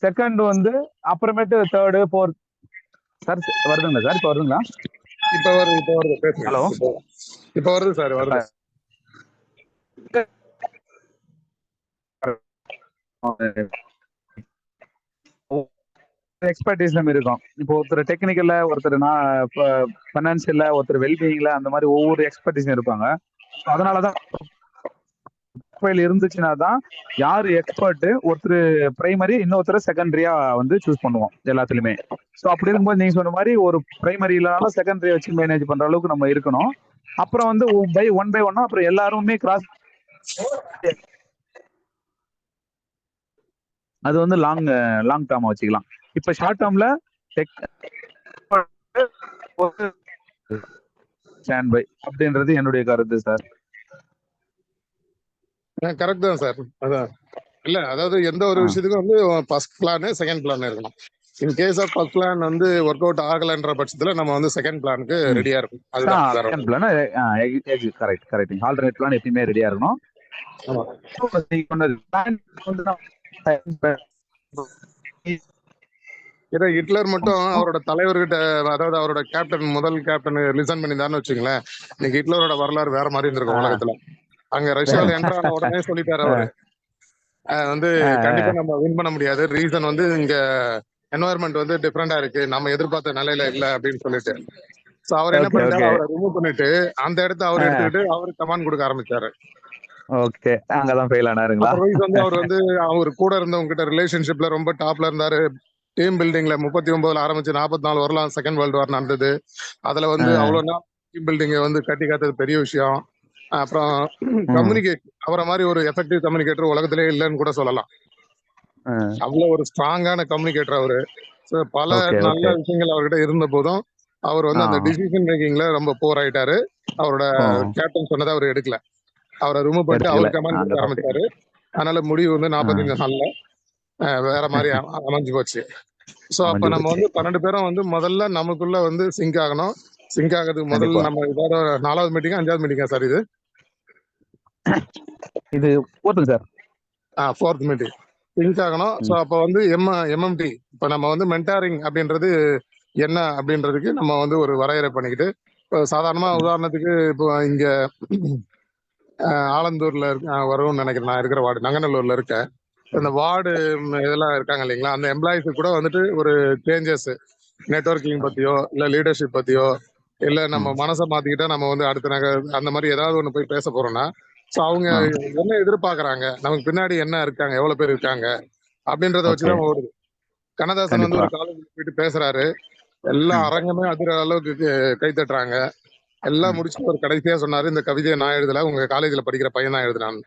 செகண்ட் வந்து அப்புறமேட்டு தேர்டு ஃபோர்த். சார் வருதுங்களா சார்? இப்போ வருதுங்களா? இப்போ வருது பேசுங்க. ஹலோ, இப்போ வருது சார், வருது. எக்ஸ்பர்டீஸ்ல இருக்கும். இப்போ ஒருத்தர் டெக்னிக்கல்ல, ஒருத்தர் ஃபைனான்சியல்ல, ஒருத்தர் வெல்பீயிங்ல, அந்த மாதிரி ஒவ்வொரு எக்ஸ்பர்டீஸும் இருப்பாங்க. அதனாலதான் ப்ரொஃபைல் இருந்துச்சுன்னா தான் யாரு எக்ஸ்பர்ட், ஒருத்தர் பிரைமரி, இன்னொருத்தர் செகண்டரியா வந்து சூஸ் பண்ணுவோம் எல்லாத்துலயுமே. ஸோ அப்படி இருக்கும்போது நீங்க சொன்ன மாதிரி ஒரு பிரைமரி இல்லாலும் செகண்டரியா வச்சு மேனேஜ் பண்ற அளவுக்கு நம்ம இருக்கணும். அப்புறம் வந்து ஒன் பை ஒன்னா அப்புறம் எல்லாருமே கிராஸ், அது வந்து லாங் டேர்மா வச்சுக்கலாம். இப்ப ஷார்ட் டேர்ம்ல ஸ்டாண்ட் பை அப்படின்றது என்னுடைய கருத்து சார். கரெக்ட் தான் சார். அதான் இல்ல, அதாவது எந்த ஒரு விஷயத்துக்கும் வந்து ஃபர்ஸ்ட் பிளான் செகண்ட் பிளான் இருக்கணும். In case of first plan வந்து ஒர்க் அவுட் ஆகலைன்ற பட்சத்துல நம்ம வந்து செகண்ட் பிளானுக்கு ம். ரெடியா இருக்கும். அதுதான் வேற செகண்ட் ஒண்ணும் இல்ல. Plan correct correct. Alternate plan எப்பயுமே ரெடியா இருக்கணும். ஆமா. நீங்க சொன்னது plan வந்து ஏன்னா ஹிட்லர் மட்டும் அவரோட தலைவர்கிட்ட, அதாவது அவரோட கேப்டன், முதல் கேப்டன் லிசன் பண்ணியிருந்தாருன்னு வச்சுங்களேன், இன்னைக்கு ஹிட்லரோட வரலாறு வேற மாதிரி இருந்திருக்கும் உலகத்துல. அங்க ரஷ்யாவில என்டர் ஆன உடனே சொல்லிட்டாரு அவரு, வந்து கண்டிப்பா நம்ம வின் பண்ண முடியாது. ரீசன் வந்து இங்க என்வாயர்மெண்ட் வந்து டிஃப்ரெண்டா இருக்கு, நம்ம எதிர்பார்த்த நிலையில இல்ல அப்படின்னு சொல்லிட்டு. சோ அவர் என்ன ஓகே பண்ணிட்டாரு, ஓகே அவரை ரிமூவ் பண்ணிட்டு அந்த இடத்த அவர் எடுத்துக்கிட்டு அவரு கமாண்ட் கொடுக்க ஆரம்பிச்சாரு. ஓகே. அங்கதான் ஃபெயில் ஆனாருங்களா? அதர்வைஸ் வந்து அவர் வந்து அவர் கூட இருந்தவங்க கிட்ட ரிலேஷன்ஷிப்ல ரொம்ப டாப்ல இருந்தாரு. டீம் பில்டிங்ல 39 ஆரம்பிச்சு 44 வரலாம் செகண்ட் வேர்ல்டு வார் நடந்தது. அதுல வந்து அவ்வளவு நாள் டீம் பில்டிங்கை வந்து கட்டி காத்தது பெரிய விஷயம். அப்புறம் கம்யூனிகேஷன், அவரை மாதிரி ஒரு எஃபெக்டிவ் கம்யூனிகேட்டர் உலகத்திலே இல்லைன்னு கூட சொல்லலாம். அவ்வளவு ஒரு ஸ்ட்ராங்கான கம்யூனிகேட்டர் அவரு. So, பல ஓகே நல்ல ஓகே. விஷயங்கள் அவர்கிட்ட இருந்த போதும் அவர் வந்து அந்த டிசிஷன் மேக்கிங்ல ரொம்ப போர் ஆயிட்டாரு. அவரோட கேப்டன் சொன்னதை அவர் எடுக்கல. அவரை ரிமூவ் பண்ணிட்டு அவர் எடுத்துக்கல. கமாண்ட் கொடுக்க அங்கதான் ஆரம்பிச்சாரு. அதனால முடிவு வந்து 45 நாள்ல வேற மாதிரி அமைஞ்சு போச்சு. சோ அப்ப அமைஞ்சு நம்ம போச்சு. வந்து 12 பேரும் வந்து முதல்ல நமக்குள்ள வந்து சிங்க் ஆகணும். சிங்க் ஆகிறதுக்கு முதல்ல கண்டிப்பா. நம்ம இதோட 4வது மீட்டிங்கா 5வது மீட்டிங்கா சார் இது? இது போதுங்க சார். 4th மீட்டிங் சிங்க் ஆகணும். சோ அப்ப வந்து எம்எம்டி, இப்ப நம்ம வந்து மென்டாரிங் அப்படின்றது என்ன அப்படின்றதுக்கு நம்ம வந்து ஒரு வரையறை பண்ணிக்கிட்டு, இப்போ சாதாரணமா உதாரணத்துக்கு இப்போ இங்க ஆலந்தூர்ல வரும்னு நினைக்கிறேன், நான் இருக்கிற வார்டு நங்கநல்லூர்ல இருக்கேன். இந்த வார்டு இதெல்லாம் இருக்காங்க இல்லைங்களா, அந்த எம்ப்ளாயிஸுக்கு கூட வந்துட்டு ஒரு சேஞ்சஸ், நெட்வொர்க்கிங் பத்தியோ இல்ல லீடர்ஷிப் பத்தியோ இல்ல நம்ம மனசை மாத்திக்கிட்டா நம்ம வந்து அடுத்த அந்த மாதிரி ஏதாவது ஒண்ணு போய் பேச போறோம்னா, ஸோ அவங்க என்ன எதிர்பார்க்கறாங்க, நமக்கு பின்னாடி என்ன இருக்காங்க, எவ்வளவு பேர் இருக்காங்க அப்படின்றத வச்சுதான் ஓடுது. கண்ணதாசன் வந்து ஒரு காலேஜ்ல போயிட்டு பேசுறாரு, எல்லா அரங்கமே அதிர அளவுக்கு கை தட்டுறாங்க. எல்லாம் முடிச்சுட்டு ஒரு கடைசியா சொன்னாரு, இந்த கவிதையை நான் எழுதல, உங்க காலேஜ்ல படிக்கிற பையன் தான் எழுதுனான்னு.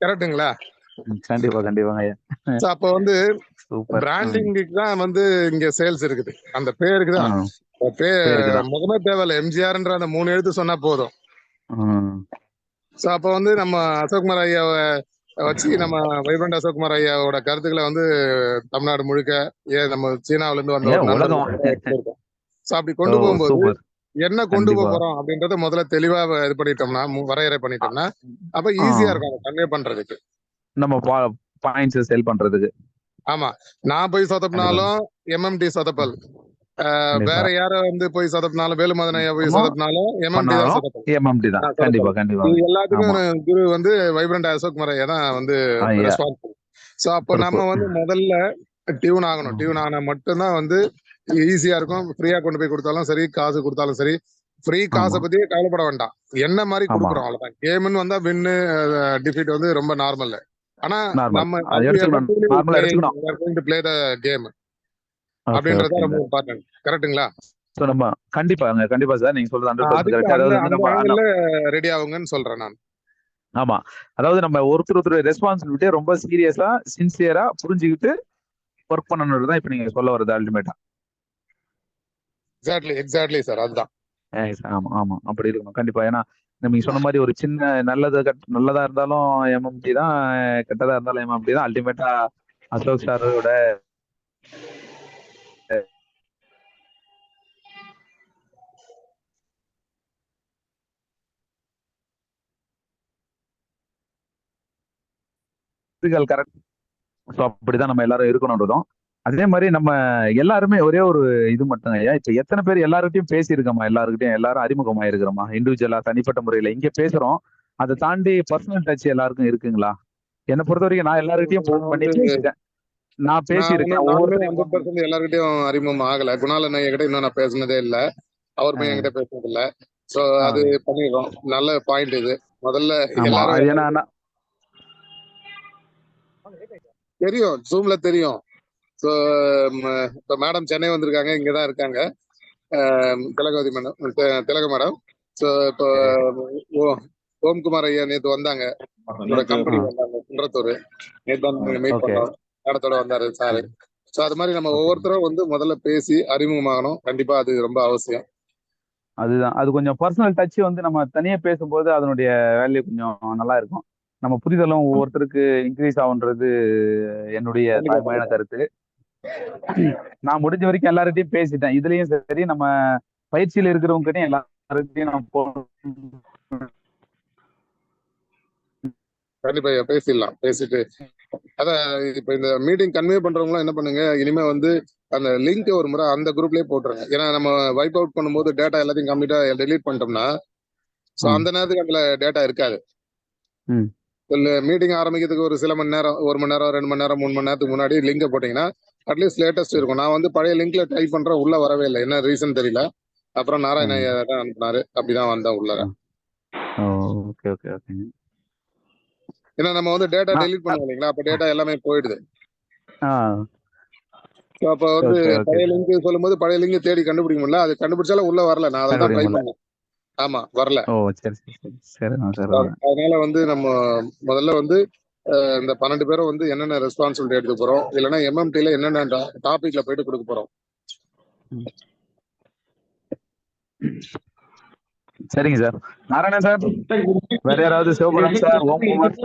கரெக்டுங்களா? கண்டிப்பா கண்டிப்பாங்க ஐயா. அப்ப வந்து சூப்பர். பிராண்டிங்க்கு தான் வந்து இங்க சேல்ஸ் இருக்குது, அந்த பேருக்கு தான். முகமே தேவையில்ல, எம்ஜிஆர்ன்ற அந்த 3 எழுத்து சொன்னா போதும். சோ அப்ப வந்து நம்ம அசோக்குமார் ஐயாவை வச்சு, நம்ம வைப்ரண்ட் அசோக்குமார் ஐயாவோட கருத்துக்களை வந்து தமிழ்நாடு முழுக்க, நம்ம சீனாவில இருந்து வந்த ஒரு நண்பர்கள் சோ அப்படி கொண்டு போகும்போது என்ன கொண்டு போறோம் அப்படின்றத முதல்ல தெளிவா இது பண்ணிட்டோம்னா, வரையறை பண்ணிட்டோம்னா, அப்ப ஈஸியா இருக்கும் அதை கன்வே பண்றதுக்கு, நம்ம பாயிண்ட்ஸ் செல் பண்றதுக்கு. ஆமா, நான் போய் சொதப்பினாலும் எம்எம்டி சொதப்பல், வேற யார வந்து போய் சொதப்பினாலும், வேலுமதன் ஐயா போய் சொதப்பினாலும் எம்எம்டி தான் சொதப்பல். இது எல்லாத்துக்கும் குரு வந்து வைப்ரண்ட் அசோக்குமார் ஐயா தான் வந்து ரெஸ்பான்சிபிள். சோ அப்ப நம்ம வந்து முதல்ல டியூன் ஆகணும். டியூன் ஆனா மட்டும்தான் வந்து ஈஸியா இருக்கும். ஃப்ரீயா கொண்டு போய் கொடுத்தாலும் சரி, காசு கொடுத்தாலும் சரி, ஃப்ரீ காசை பத்தியே கவலைப்பட வேண்டாம், என்ன மாதிரி கொடுக்குறோம் அவ்வளவுதான். கேம்னு வந்தா வின்னு டிஃபீட் வந்து ரொம்ப நார்மல். ஆனா நம்ம பிளே த கேம் அப்படின்றது ரொம்ப இம்பார்ட்டன்ட். கரெக்ட்டுங்களா? நம்ம கண்டிப்பா சார், நீங்க சொல்றது ரெடி ஆகுங்கன்னு சொல்றேன் நான். ஆமா, அதாவது நம்ம ஒருத்தர் ரெஸ்பான்சிபிலிட்டியை ரொம்ப சீரியஸா சின்சியரா புரிஞ்சுக்கிட்டு ஒர்க் பண்ணணும் தான் இப்ப நீங்க சொல்ல வருது அல்டிமேட்டா. எக்ஸாக்ட்லி சார், அதுதான். ஆமா ஆமா, அப்படி இருக்கணும் கண்டிப்பா. ஏன்னா நீங்க சொன்ன மாதிரி ஒரு சின்ன நல்லதா இருந்தாலும் எம்எம்டி தான், கெட்டதா இருந்தாலும் எம்எம்டி தான். அல்டிமேட்டா அசோக் சாரோட கரெக்ட். ஸோ அப்படிதான் நம்ம எல்லாரும் இருக்கணும்ன்றதும். அதே மாதிரி நம்ம எல்லாருமே ஒரே ஒரு இது மட்டும் ஐயா, இப்ப எத்தனை பேர் எல்லார்கிட்டையும் பேசியிருக்கோமா, எல்லாரும் அறிமுகமா இருக்கிறோமா, இண்டிவிஜுவலா தனிப்பட்ட முறையில இங்க பேசுறோம், அதை தாண்டி பர்சனல் டச் எல்லாருக்கும் இருக்குங்களா? என்னை பொறுத்த வரைக்கும் நான் எல்லார்கிட்டையும் போன் பண்ணி பேசிட்டேன், நான் பேசியிருக்கேன். 100% எல்லார்கிட்டையும் அறிமுகம் ஆகல. குணாலன் ஐயா கிட்ட இன்னும் நான் பேசினதே இல்ல, அவருமே என்கிட்ட பேசுனது இல்ல. சோ அது பண்ணிடுறோம். நல்ல பாயிண்ட் இது. முதல்ல எல்லாரும் தெரியும், ஜூம்ல தெரியும். ஸோ இப்போ மேடம் சென்னை வந்திருக்காங்க, இங்கதான் இருக்காங்க, திலகவதி மேடம், திலக மேடம். ஸோ இப்போ ஓம்குமார் ஐயா நேற்று வந்தாங்க, என்னோட கம்பெனி வந்தாங்க குன்றத்தூர், நேற்று வந்து மீட் பண்ணோம், மேடத்தோட வந்தாரு சாரு. ஸோ அது மாதிரி நம்ம ஒவ்வொருத்தரும் வந்து முதல்ல பேசி அறிமுகமாகணும். கண்டிப்பா அது ரொம்ப அவசியம். அதுதான், அது கொஞ்சம் பர்சனல் டச் வந்து நம்ம தனியா பேசும்போது அதனுடைய வேல்யூ கொஞ்சம் நல்லா இருக்கும். நம்ம புரிதலும் ஒவ்வொருத்தருக்கு இன்க்ரீஸ் ஆகுன்றது என்னுடைய கண்டிப்பா தாழ்மையான கண்டிப்பா. கருத்து. நான் முடிஞ்ச வரைக்கும் எல்லார்கிட்டயும் பேசிட்டேன். இதுலயும் சரி, நம்ம பயிற்சியில இருக்கிறவங்ககிட்டயும் எல்லார்கிட்டயும் நான் கண்டிப்பா ஐயா, பேசிடலாம். பேசிட்டு அதான் இப்ப இந்த மீட்டிங் கன்வே பண்றவங்க என்ன பண்ணுங்க, இனிமே வந்து அந்த லிங்க் ஒரு முறை அந்த குரூப்லயே போட்டுருங்க. ஏன்னா நம்ம வைப் அவுட் பண்ணும்போது டேட்டா எல்லாத்தையும் கம்ப்ளீட்டா டெலீட் பண்ணிட்டோம்னா, சோ ம், அந்த நேரத்துக்கு அதுல டேட்டா இருக்காது. ம். இல்ல மீட்டிங் ஆரம்பிக்கிறதுக்கு ஒரு சில மணி நேரம், 1 மணி நேரம், 2 மணி நேரம், 3 மணி நேரத்துக்கு முன்னாடி லிங்க போட்டீங்கன்னா அட்லீஸ்ட் லேட்டஸ்ட் இருக்கும். நான் வந்து பழைய லிங்க்ல டைப் பண்றேன், உள்ள வரவே இல்லை. என்ன ரீசன் தெரியல. அப்புறம் நாராயண ஐயா தான் அனுப்புனாரு. அப்படிதான் வந்தேன் உள்ளார. ஓ, ஓகே ஓகே ஓகேங்க. ஏன்னா நம்ம வந்து டேட்டா நான் டெலீட் பண்ணுவோம் இல்லைங்களா, அப்ப டேட்டா எல்லாமே போயிடுது. ஆ So அப்ப வந்து ஓகே ஓகே பழைய சார். லிங்க் சொல்லும்போது பழைய லிங்க் தேடி கண்டுபிடிக்க முடியல. அது கண்டுபிடிச்சாலும் உள்ள வரல. நான் அதில் தான் கண்டுபிடிக்க ட்ரை முடியல. பண்ணேன். ஆமா, வரல. ஓ, சரி சரி சரி, சரிண்ணா சரிண்ணா. அதனால வந்து நம்ம முதல்ல வந்து இந்த 12 பேரும் வந்து என்னென்ன ரெஸ்பான்சிபிலிட்டி எடுக்க போறோம், இல்லைன்னா எம்எம்டில என்னென்ன டாபிக்ல போயிட்டு கொடுக்க போறோம். ம். சரிங்க சார். நாராயணன் சார், வேற யாராவது? சிவகுணம் சார், ஓம்குமார்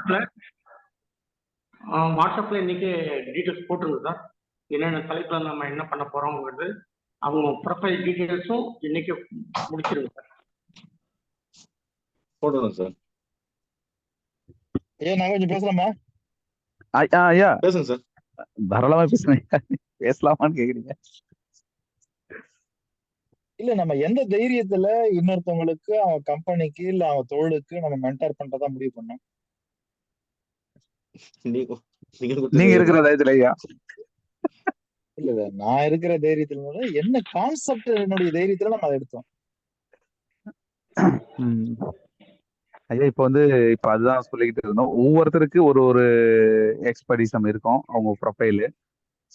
சார். வாட்ஸ்அப்ல இன்னைக்கு டீட்டெயில்ஸ் போட்டுருங்க சார். என்னென்ன தலைப்புல நம்ம என்ன பண்ண போறோம்ங்கிறது அவங்க ப்ரொஃபைல் டீட்டெயில்ஸும் இன்னைக்கு முடிச்சிருங்க சார். போடணும் சார். ஏன் நான் கொஞ்சம் பேசலாமா? ஐயா பேசுங்க சார். தாராளமா பேசுங்க. பேசலாமான்னு கேக்குறீங்க? இல்ல, நம்ம எந்த தைரியத்துல இன்னொருத்தவங்களுக்கு, அவன் கம்பெனிக்கு இல்ல அவன் தொழிலுக்கு நம்ம மென்டார் பண்றதா முடிவு பண்ணோம்? நீங்க நீங்க கொடுத்த நீங்க தைரியம் இருக்கிற தான். தைரியத்துல ஐயா. இல்ல இல்ல, நான் இருக்கிற தைரியத்துல என்ன கான்செப்ட், என்னுடைய தைரியத்துல நம்ம அதை எடுத்தோம். ம். ஐயா, இப்ப அதுதான் சொல்லிக்கிட்டு இருந்தோம். ஒவ்வொருத்தருக்கு ஒரு ஒரு எக்ஸ்பர்டிசம் இருக்கும், அவங்க ப்ரொஃபைலு.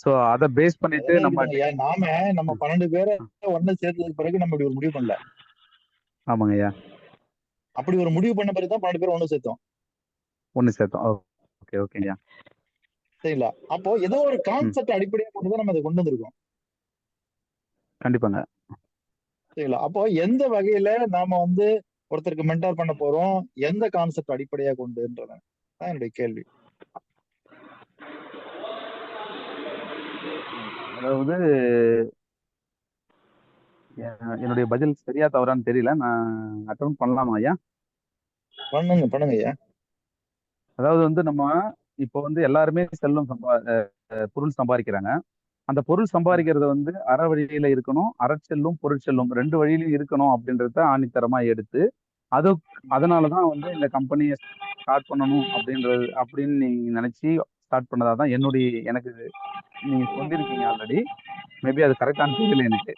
ஸோ அதை பேஸ் பண்ணிட்டு அதெல்லாம் நம்ம இருக்குதுங்க ஐயா. நம்ம 12 பேரை ஒண்ணு சேர்த்ததுக்கு பிறகு நம்ம இப்படி ஒரு முடிவு பண்ணல. ஆமாங்க ஐயா, அப்படி ஒரு முடிவு பண்ண பிறகு தான் 12 பேரை ஒண்ணு சேர்த்தோம். ஒண்ணு சேர்த்தோம். ஓகே ஓகே ஐயா. சரிங்களா? அப்போ ஏதோ ஒரு ம், கான்செப்ட் அடிப்படையா கொண்டு தான் நம்ம அதை கொண்டு வந்திருக்கோம். கண்டிப்பாங்க. சரிங்களா? அப்போ எந்த வகையில நாம ஒருத்தருக்கு மென்டார் பண்ண போறோம், எந்த கான்செப்ட் அடிப்படையா கொண்டுன்றத தான் என்னுடைய கேள்வி. அதாவது என்னுடைய பதில் சரியா தவறான்னு தெரியல. நான் அட்டெண்ட் பண்ணலாமா ஐயா? பண்ணுங்க ஐயா. அதாவது நம்ம இப்போ எல்லாருமே பொருள் சம்பாதிக்கிறாங்க. அந்த பொருள் சம்பாதிக்கிறது அற வழியில இருக்கணும், அறச்செல்லும் பொருட்செல்லும் 2 வழியிலும் இருக்கணும் அப்படின்றத ஆணித்தரமா எடுத்து, அதனாலதான் இந்த கம்பெனியை ஸ்டார்ட் பண்ணணும் அப்படின்னு நீங்க நினைச்சு ஸ்டார்ட் பண்ணதாதான் எனக்கு நீங்க சொல்லியிருக்கீங்க ஆல்ரெடி. மேபி அது கரெக்டான தெரியல எனக்கு.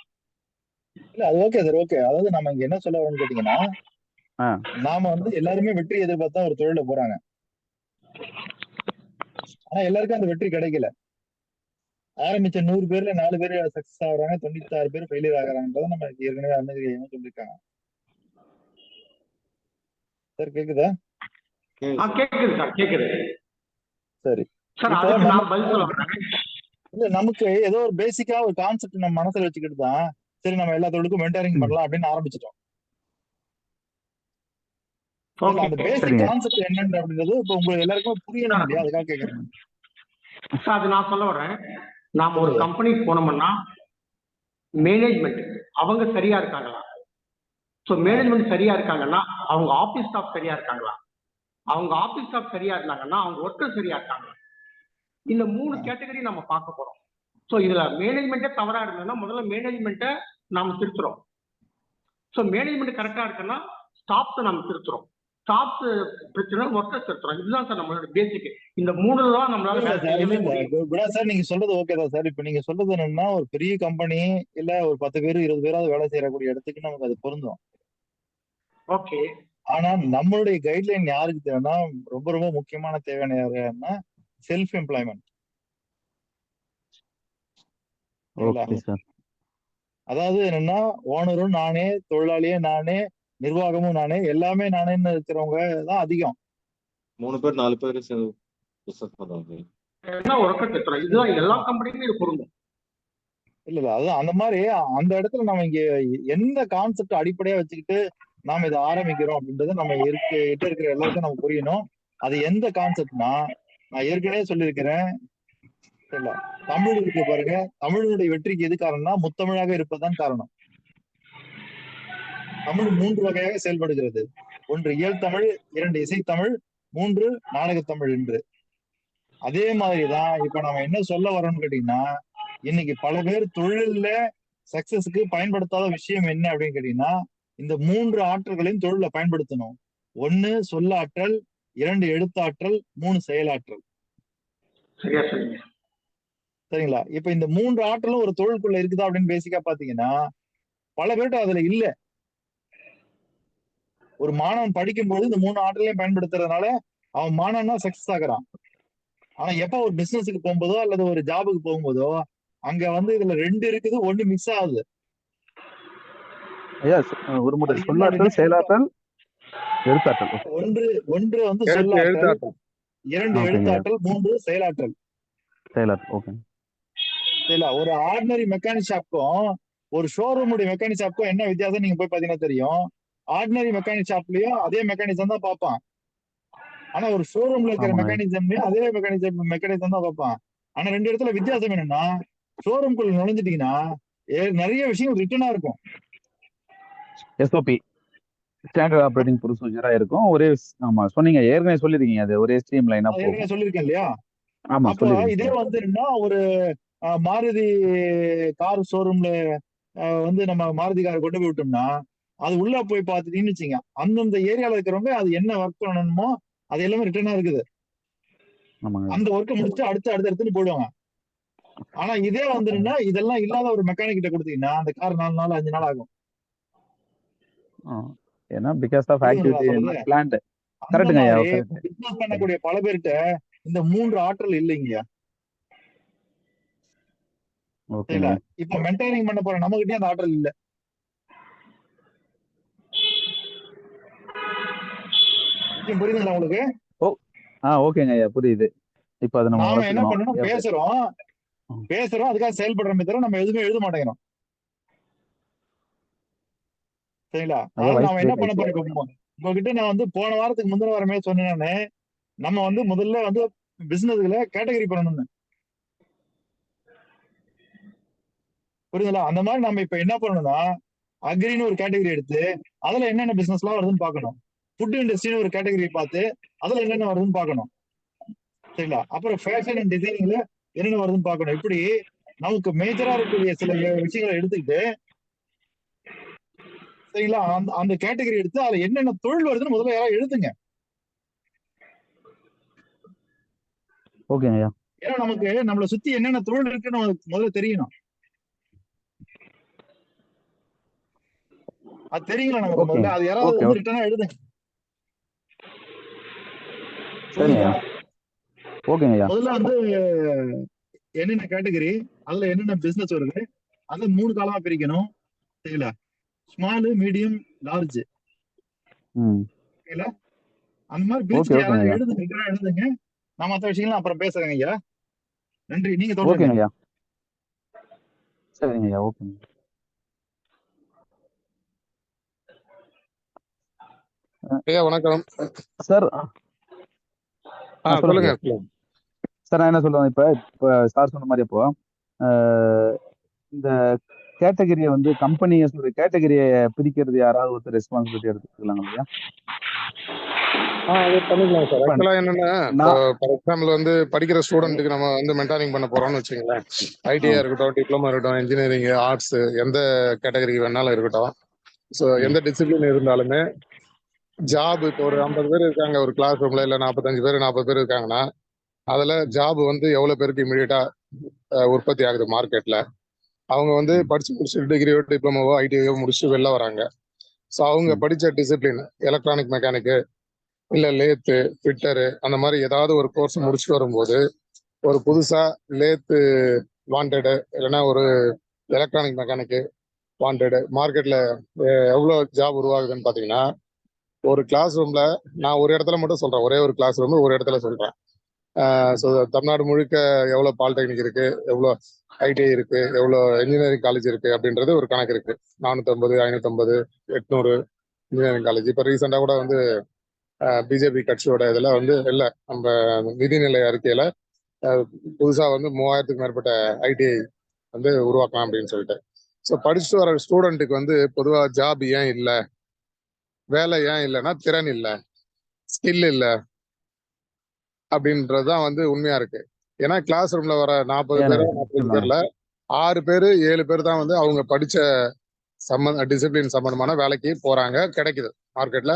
இல்ல, அது ஓகே சார், ஓகே. அதாவது நம்ம இங்க என்ன சொல்ல வரோம்னு கேட்டீங்கன்னா, ஆ நாம எல்லாருமே வெற்றி எதிர்பார்த்தா ஒரு தொழில போறாங்க. ஆனா எல்லாருக்கும் அந்த வெற்றி கிடைக்கல. ஆரம்பிச்ச 100 பேர்ல 4 பேர் சக்சஸ் ஆகுறாங்க, 96 பேர் ஃபெயிலியர் ஆகுறாங்கன்றத நம்ம ஏற்கனவே அருணகிரி சொல்லியிருக்காங்க. சார் கேக்குதா? கேக்குது சார், கேக்குது. சரி. சார் இப்போ அதுக்கு நம்ம நான் பதில் சொல்ல வரேன். இல்ல, நமக்கு ஏதோ ஒரு பேசிக்கா ஒரு கான்செப்ட் நம்ம மனசுல வச்சுக்கிட்டு தான் சரி நம்ம எல்லா தொழிலுக்கும் மென்டாரிங் ம், பண்ணலாம் அப்படின்னு ஆரம்பிச்சிட்டோம். இல்ல, அந்த ஓகே பேசிக் சரிங்க. கான்செப்ட் என்னன்னு அப்படின்றது இப்போ உங்களுக்கு எல்லாருக்குமே புரியணும் சார், இல்லையா? அதுக்காக கேக்குறேன். சார் அது நான் சொல்ல வரேன். நாம ஒரு சொல்லுங்க. கம்பெனிக்கு போனோம்னா மேனேஜ்மெண்ட் அவங்க சரியா இருக்காங்களா? ஸோ மேனேஜ்மெண்ட் சரியா இருக்காங்கன்னா அவங்க ஆபீஸ் ஸ்டாஃப் சரியா இருக்காங்களா? அவங்க ஆபீஸ் ஸ்டாஃப் சரியா இருந்தாங்கன்னா அவங்க ஒர்க்கர் சரியா இருக்காங்க. இந்த 3 கேட்டகரி நம்ம பார்க்க போறோம். ஸோ இதுல மேனேஜ்மெண்ட்டே தவறா இருந்ததுன்னா முதல்ல மேனேஜ்மெண்ட்டை நாம திருத்துறோம். ஸோ மேனேஜ்மெண்ட் கரெக்டா இருக்குன்னா ஸ்டாஃப்ஸ் நம்ம திருத்துறோம். ஸ்டாஃப்ஸ் பிரச்சனை, ஒர்க்கர்ஸ் திருத்துறோம். இதுதான் சார் நம்மளோட பேசிக். இந்த 3 தான் நம்மளால இல்ல வேலை சார், செய்யவே இல்ல முடியும். விடா சார், நீங்க சொல்றது ஓகே தான் சார். இப்ப நீங்க சொல்றது என்னன்னா, ஒரு பெரிய கம்பெனி இல்ல ஒரு 10 பேர் 20 பேராவது வேலை செய்யக்கூடிய இடத்துக்கு நமக்கு அது பொருந்தும். ஓகே. ஆனா நம்மளுடைய கைட்லைன் யாருக்கு தேவைன்னா, ரொம்ப ரொம்ப முக்கியமான தேவையான யாருன்னா செல்ஃப் எம்ப்ளாய்மெண்ட். Okay sir. அதாவது என்னன்னா, ஓனரும் நானே, தொழிலாளியே நானே, நிர்வாகமும் நானே, எல்லாமே நானேன்னு இருக்கிறவங்க தான் அதிகம். 3 பேர் 4 பேர் பிசினஸ் பண்றாங்க. என்ன ஒர்க்கர் திருத்துறோம். இதுதான் எல்லா கம்பெனிக்கும் இது பொருந்தும். இல்ல அதுதான் அந்த மாதிரி அந்த இடத்துல நம்ம இங்க எந்த கான்செப்ட் அடிப்படையா வச்சுக்கிட்டு நாம இதை ஆரம்பிக்கிறோம் அப்படின்றது நம்ம கிட்ட இருக்கிற எல்லாருக்கும் நம்ம புரியணும். அது எந்த கான்செப்ட்னா, நான் ஏற்கனவே சொல்லியிருக்கிறேன். இல்ல, தமிழ் இருக்கு பாருங்க, தமிழனுடைய வெற்றிக்கு எது காரணம்னா முத்தமிழாக இருப்பதுதான் காரணம். தமிழ் 3 வகையாக செயல்படுகிறது. 1 இயல் தமிழ், 2 இசைத்தமிழ், 3 நாடகத்தமிழ் என்று. அதே மாதிரிதான் இப்ப நம்ம என்ன சொல்ல வரோம்னு கேட்டீங்கன்னா, இன்னைக்கு பல பேர் தொழில்ல சக்சஸ்க்கு பயன்படுத்தாத விஷயம் என்ன அப்படின்னு கேட்டீங்கன்னா, இந்த 3 ஆற்றல்களையும் தொழில பயன்படுத்தணும். 1 சொல்லாற்றல், 2 எழுத்தாற்றல், 3 செயலாற்றல். சரியா சொன்னீங்க. சரிங்களா? இப்ப இந்த 3 ஆற்றலும் ஒரு தொழிலுக்குள்ள இருக்குதா அப்படின்னு பேசிக்கா பாத்தீங்கன்னா, பல பேர்ட்ட அதுல இல்ல. ஒரு மாணவன் படிக்கும்போது இந்த 3 ஆற்றலையும் பயன்படுத்துறதுனால அவன் மாணவனா சக்சஸ் ஆகுறான். ஆனா எப்ப ஒரு பிசினஸுக்கு போகும்போதோ அல்லது ஒரு ஜாபுக்கு போகும்போதோ அங்க வந்து இதுல 2 இருக்குது, 1 மிஸ் ஆகுது. ஐயா ஒரு முறை அது என்ன சொல்லாற்றல், அப்படின்னா, செயலாற்றல், எழுத்தாற்றல். ஒன்று வந்து சொல்லாற்றல், எழுத்தாற்றல் 2 எழுத்தாற்றல், 3 செயலாற்றல். செயலாற்றல். ஓகே. இல்ல, ஒரு ஆர்டினரி மெக்கானிக் ஷாப்க்கும் ஒரு ஷோரூம் உடைய மெக்கானிக் ஷாப்க்கும் என்ன வித்தியாசம் நீங்க போய் பாத்தீங்கன்னா தெரியும். ஆர்டினரி மெக்கானிக் ஷாப்லயும் அதே மெக்கானிசம் தான் பார்ப்பான். ஆனா ஒரு ஷோரூம்ல இருக்கிற ஆமாங்க. மெக்கானிசம்லயும் அதே மெக்கானிசம் தான் பார்ப்பான். ஆனா 2 இடத்துல வித்தியாசம் என்னன்னா, ஷோரூம்குள்ள நுழைஞ்சிட்டீங்கன்னா நிறைய விஷயம் ரிட்டனா இருக்கும். எஸ்ஓபி ஸ்டாண்டர்ட் ஆப்ரேட்டிங் ப்ரொசீஜரா இருக்கும். ஒரே ஆமா சொன்னீங்க, ஏற்கனவே சொல்லிருக்கீங்க, அது ஒரே ஸ்ட்ரீம் லைனா போகும். ஏற்கனவே சொல்லியிருக்கேன் இல்லையா? ஆமா அப்போ சொல்லிருக்கீங்க. இதே வந்துன்னா ஒரு மாருதி கார் ஷோரூம்ல வந்து நம்ம மாருதி காரை கொண்டு போய் விட்டோம்னா, அது உள்ள போய் பார்த்துட்டீங்கன்னு வச்சுங்க, அந்தந்த ஏரியால இருக்கிறவங்க அது என்ன ஒர்க் பண்ணணுமோ அது எல்லாமே ரிட்டர்னா இருக்குது. ஆமாங்க. அந்த ஒர்க்கை முடிச்சுட்டு அடுத்து போயிடுவாங்க. ஆனா இதே வந்துருன்னா இதெல்லாம் இல்லாத ஒரு மெக்கானிக் கிட்ட கொடுத்தீங்கன்னா அந்த கார் 4 நாள் 5 நாள் ஆகும். ஏன்னா பிகாஸ் ஆஃப் ஆக்டிவிட்டி சொல்றது பிளான்ட். அந்த கரெக்ட்டுங்க ஐயா. மாதிரி பிசினஸ் பண்ணக்கூடிய பல பேர்கிட்ட இந்த 3 ஆற்றல் இல்லைங்க. ஓகேங்க. இப்ப மென்டைனிங் பண்ண போற நம்ம கிட்டே அந்த ஆற்றல் இல்ல. புரியுதுங்களா உங்களுக்கு? ஓகேங்க ஐயா, புரியுது. இப்ப அதை நம்ம நாம என்ன வளர்த்துக்கணும். பண்ணணும், பேசுறோம் அதுக்காக செயல்படுறோமே தவிர நம்ம எதுவுமே எழுத மாட்டேங்கிறோம். சரிங்களா? ஐயா அதனால வாய்ஸ் நாம என்ன பிரேக் பண்ண ஆயிடுச்சு. போறோம், உங்ககிட்ட நான் வந்து போன வாரத்துக்கு முந்தின வாரமே சொன்னேன்னு, நம்ம வந்து முதல்ல வந்து பிசினஸ்ல கேட்டகரி பண்ணணும்னு. புரியுதுங்களா? அந்த மாதிரி நம்ம இப்ப என்ன பண்ணணும்னா, அக்ரின்னு ஒரு கேட்டகரி எடுத்து அதுல என்னென்ன பிசினஸ் எல்லாம் வருதுன்னு பார்க்கணும். ஃபுட் இண்டஸ்ட்ரின்னு ஒரு கேட்டகரி பார்த்து அதுல என்னென்ன வருதுன்னு பார்க்கணும். சரிங்களா? அப்புறம் ஃபேஷன் அண்ட் டிசைனிங்ல என்னென்ன வருதுன்னு பார்க்கணும். இப்படி நமக்கு மேஜரா இருக்கக்கூடிய சில விஷயங்களை எடுத்துக்கிட்டு, சரிங்களா, அந்த கேட்டகரி எடுத்து அதுல என்னென்ன தொழில் வருதுன்னு முதல்ல யாராவது எழுதுங்க. ஓகேங்க ஐயா. ஏன்னா நமக்கு நம்மளை சுத்தி என்னென்ன தொழில் இருக்குன்னு முதல்ல தெரியணும். அது தெரியுங்களா நமக்கு முதல்ல? அது யாராவது வந்து ரிட்டனா எழுதுங்க. சரிங்க ஐயா. ஓகேங்க ஐயா. முதல்ல வந்து என்னென்ன கேட்டகரி, அதுல என்னென்ன பிசினஸ் வருது, அதை 3 காலமா பிரிக்கணும். சரிங்களா? Small, medium, large. அந்த மாதிரி பிரிச்சுட்டு யாராவது எழுதுங்க. நான் மற்ற விஷயங்கள்லாம் அப்புறம் பேசுறேங்க ஐயா. நன்றி. நீங்க தொடருங்க. ஓகேங்க ஐயா. சரிங்க ஐயா. ஓகேங்க ஐயா வணக்கம் சார். சொல்லுங்க சார். நான் என்ன சொல்லுவேன், இப்ப சார் சொன்ன மாதிரி அப்போ இந்த கேட்டகரியை வந்து கம்பெனியை கேட்டகரியை பிரிக்கிறது யாராவது ஒருத்தர் ரெஸ்பான்சிபிலிட்டி எடுத்துக்கலாம் இல்லையா? அது பண்ணிக்கலாம் சார். ஆக்சுவலா என்னன்னா, ஃபார் எக்ஸாம்பிள் வந்து படிக்கிற ஸ்டூடெண்ட்டுக்கு நம்ம வந்து மென்டாரிங் பண்ண போறோம்னு வச்சுங்களேன். ஐடியா இருக்கட்டும், டிப்ளமா இருக்கட்டும், இன்ஜினியரிங், ஆர்ட்ஸ், எந்த கேட்டகரி வேணாலும் இருக்கட்டும். ஸோ எந்த டிசிப்ளின் இருந்தாலுமே ஜாப் இப்போ ஒரு 50 பேர் இருக்காங்க ஒரு கிளாஸ் ரூம்ல, இல்ல 45 பேர் 40 பேர் இருக்காங்கன்னா அதுல ஜாப் வந்து எவ்வளவு பேருக்கு இமீடியட்டா உற்பத்தி ஆகுது மார்க்கெட்ல. அவங்க வந்து படிச்சு முடிச்சுட்டு டிகிரியோ டிப்ளமோவோ ஐடிஐயோ முடிச்சு வெளில வராங்க. ஸோ அவங்க படிச்ச டிசிப்ளின் எலக்ட்ரானிக் மெக்கானிக்கு இல்ல லேத்து ஃபிட்டரு அந்த மாதிரி ஏதாவது ஒரு கோர்ஸ் முடிச்சுட்டு வரும்போது ஒரு புதுசா லேத்து வாண்டடு இல்லைன்னா ஒரு எலக்ட்ரானிக் மெக்கானிக்கு வாண்டடு மார்க்கெட்ல எவ்வளோ ஜாப் உருவாகுதுன்னு பாத்தீங்கன்னா, ஒரு கிளாஸ் ரூம்ல நான் ஒரு இடத்துல மட்டும் சொல்றேன், ஒரே ஒரு கிளாஸ் ரூம் ஒரு இடத்துல சொல்றேன். ஸோ தமிழ்நாடு முழுக்க எவ்வளோ பாலிடெக்னிக் இருக்கு, எவ்வளோ ஐடிஐ இருக்கு, எவ்வளோ இன்ஜினியரிங் காலேஜ் இருக்கு அப்படின்றது ஒரு கணக்கு இருக்கு. 450, 550, 800 இன்ஜினியரிங் காலேஜ். இப்போ ரீசெண்டாக கூட வந்து பிஜேபி கட்சியோட இதுல வந்து இல்ல நம்ம நிதிநிலை அறிக்கையில புதுசா வந்து 3000க்கு மேற்பட்ட ஐடிஐ வந்து உருவாக்கலாம் அப்படின்னு சொல்லிட்டு. ஸோ படிச்சுட்டு வர ஸ்டூடெண்ட்டுக்கு வந்து பொதுவா ஜாப் ஏன் இல்லை, வேலை ஏன் இல்லைன்னா திறன் இல்லை, ஸ்கில் இல்லை அப்படின்றதுதான் வந்து உண்மையா இருக்கு. ஏன்னா கிளாஸ் ரூம்ல வர 40 பேரோ 40 பேர்ல 6 பேர் 7 பேர் தான் வந்து அவங்க படிச்ச டிசிப்ளின் சம்பந்தமான வேலைக்கு போறாங்க, கிடைக்குது, மார்க்கெட்ல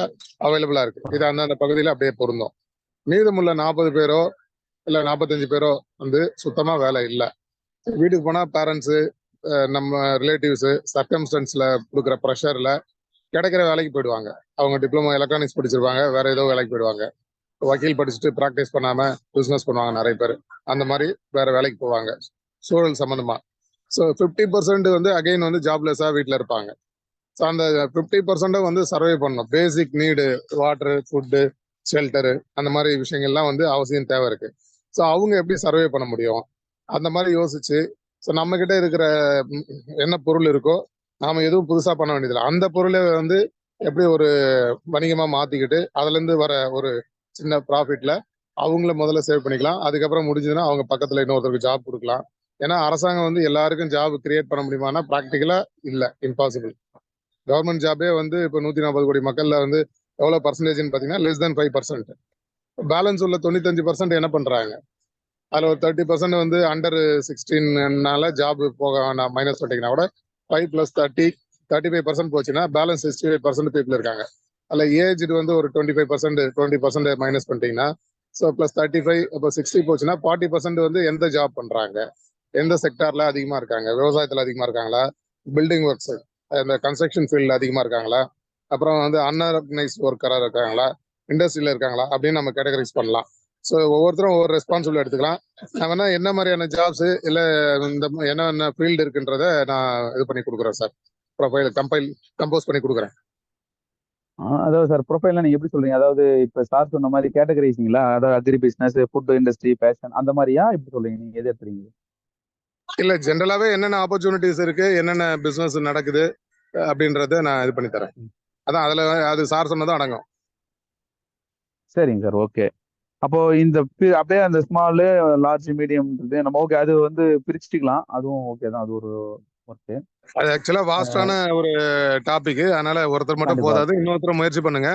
அவைலபிளா இருக்கு. இது அந்தந்த பகுதியில அப்படியே பொருந்தும். மீதமுள்ள 40 பேரோ இல்ல 45 பேரோ வந்து சுத்தமா வேலை இல்லை. வீட்டுக்கு போனா பேரண்ட்ஸு, நம்ம ரிலேட்டிவ்ஸு, சர்க்கம்ஸ்டன்ஸ்ல கொடுக்குற ப்ரெஷர்ல கிடைக்கிற வேலைக்கு போயிடுவாங்க. அவங்க டிப்ளமோ எலக்ட்ரானிக்ஸ் படிச்சிருப்பாங்க, வேற ஏதோ வேலைக்கு போயிடுவாங்க. வக்கீல் படிச்சுட்டு ப்ராக்டிஸ் பண்ணாம பிசினஸ் பண்ணுவாங்க நிறைய பேர். அந்த மாதிரி வேற வேலைக்கு போவாங்க சூழல் சம்பந்தமா. ஸோ 50% வந்து அகைன் வந்து ஜாப்லெஸ்ஸா வீட்டில் இருப்பாங்க. ஸோ அந்த 50% வந்து சர்வே பண்ணணும். பேசிக் நீடு, வாட்டரு, ஃபுட்டு, ஷெல்டரு, அந்த மாதிரி விஷயங்கள்லாம் வந்து அவசியம் தேவை இருக்கு. ஸோ அவங்க எப்படி சர்வே பண்ண முடியும் அந்த மாதிரி யோசிச்சு, ஸோ நம்ம கிட்ட இருக்கிற என்ன பொருள் இருக்கோ நாம எதுவும் புதுசா பண்ண வேண்டியதில்லை. அந்த பொருளை வந்து எப்படி ஒரு வணிகமா மாத்திக்கிட்டு அதுல இருந்து வர ஒரு சின்ன ப்ராஃபிட்ல அவங்கள முதல்ல சேவ் பண்ணிக்கலாம். அதுக்கப்புறம் முடிஞ்சதுன்னா அவங்க பக்கத்துல இன்னொருத்தருக்கு ஜாப் கொடுக்கலாம். ஏன்னா அரசாங்கம் வந்து எல்லாருக்கும் ஜாப் கிரியேட் பண்ண முடியுமானா ப்ராக்டிக்கலா இல்லை, இம்பாசிபிள். கவர்மெண்ட் ஜாபே வந்து இப்போ 140 கோடி மக்கள்ல வந்து எவ்வளவு பர்சன்டேஜ்னு பார்த்தீங்கன்னா லெஸ் தென் 5%. பேலன்ஸ் உள்ள 95% என்ன பண்றாங்க? அதுல ஒரு 30% வந்து அண்டர் 16 ஜாப் போக வேணாம் மைனஸ் பண்ணிட்டீங்கன்னா கூட 5 + 30 35% போச்சுன்னா பேலன்ஸ் 68% பீப்புள் இருக்காங்க. அதில் ஏஜ் வந்து ஒரு 25% 20% மைனஸ் பண்ணிட்டீங்கன்னா ஸோ ப்ளஸ் 35 அப்போ 60 போச்சுன்னா 40% வந்து எந்த ஜாப் பண்றாங்க, எந்த செக்டார்ல அதிகமா இருக்காங்க? விவசாயத்துல அதிகமா இருக்காங்களா, பில்டிங் ஒர்க்ஸ் இந்த கன்ஸ்ட்ரக்ஷன் ஃபீல்ட்ல அதிகமா இருக்காங்களா, அப்புறம் வந்து அன்ஆர்கனைஸ்ட் ஒர்க்கரா இருக்காங்களா, இண்டஸ்ட்ரியில இருக்காங்களா அப்படின்னு நம்ம கேட்டகரைஸ் பண்ணலாம். ஸோ ஒவ்வொருத்தரும் ஒவ்வொரு ரெஸ்பான்சிபிள் எடுத்துக்கலாம். நான் வேணா என்ன மாதிரியான ஜாப்ஸ் இல்ல இந்த என்னென்ன ஃபீல்டு இருக்குன்றத நான் இது பண்ணி கொடுக்குறேன் சார். ப்ரொஃபைல் கம்போஸ் பண்ணி கொடுக்குறேன். அதாவது சார் ப்ரொஃபைல்ல நீங்க எப்படி சொல்றீங்க? அதாவது இப்ப சார் சொன்ன மாதிரி கேட்டகரைசிங்களா? அதாவது agri business, food industry, fashion அந்த மாதிரியா எப்படி சொல்றீங்க? நீங்க எது எடுத்துறீங்க? இல்ல ஜென்ரலாவே என்னென்ன ஆப்பர்ச்சுனிட்டிஸ் இருக்கு, என்னென்ன பிசினஸ் நடக்குது அப்படின்றத நான் இது பண்ணி தரேன். அதான் அதுல அது சார் சொன்னதும் அடங்கும். சரிங்க சார், ஓகே. அப்போ இந்த அப்படியே அந்த ஸ்மாலு, லார்ஜ், மீடியம் நம்ம ஓகே அது வந்து பிரிச்சுக்கலாம். அதுவும் ஓகே தான், அது ஒரு ஒர்க்கு. அது ஆக்சுவலா வாஸ்டான ஒரு டாபிக். அதனால ஒருத்தர் மட்டும் கண்டிப்பா. போதாது, இன்னொருத்தர் முயற்சி பண்ணுங்க.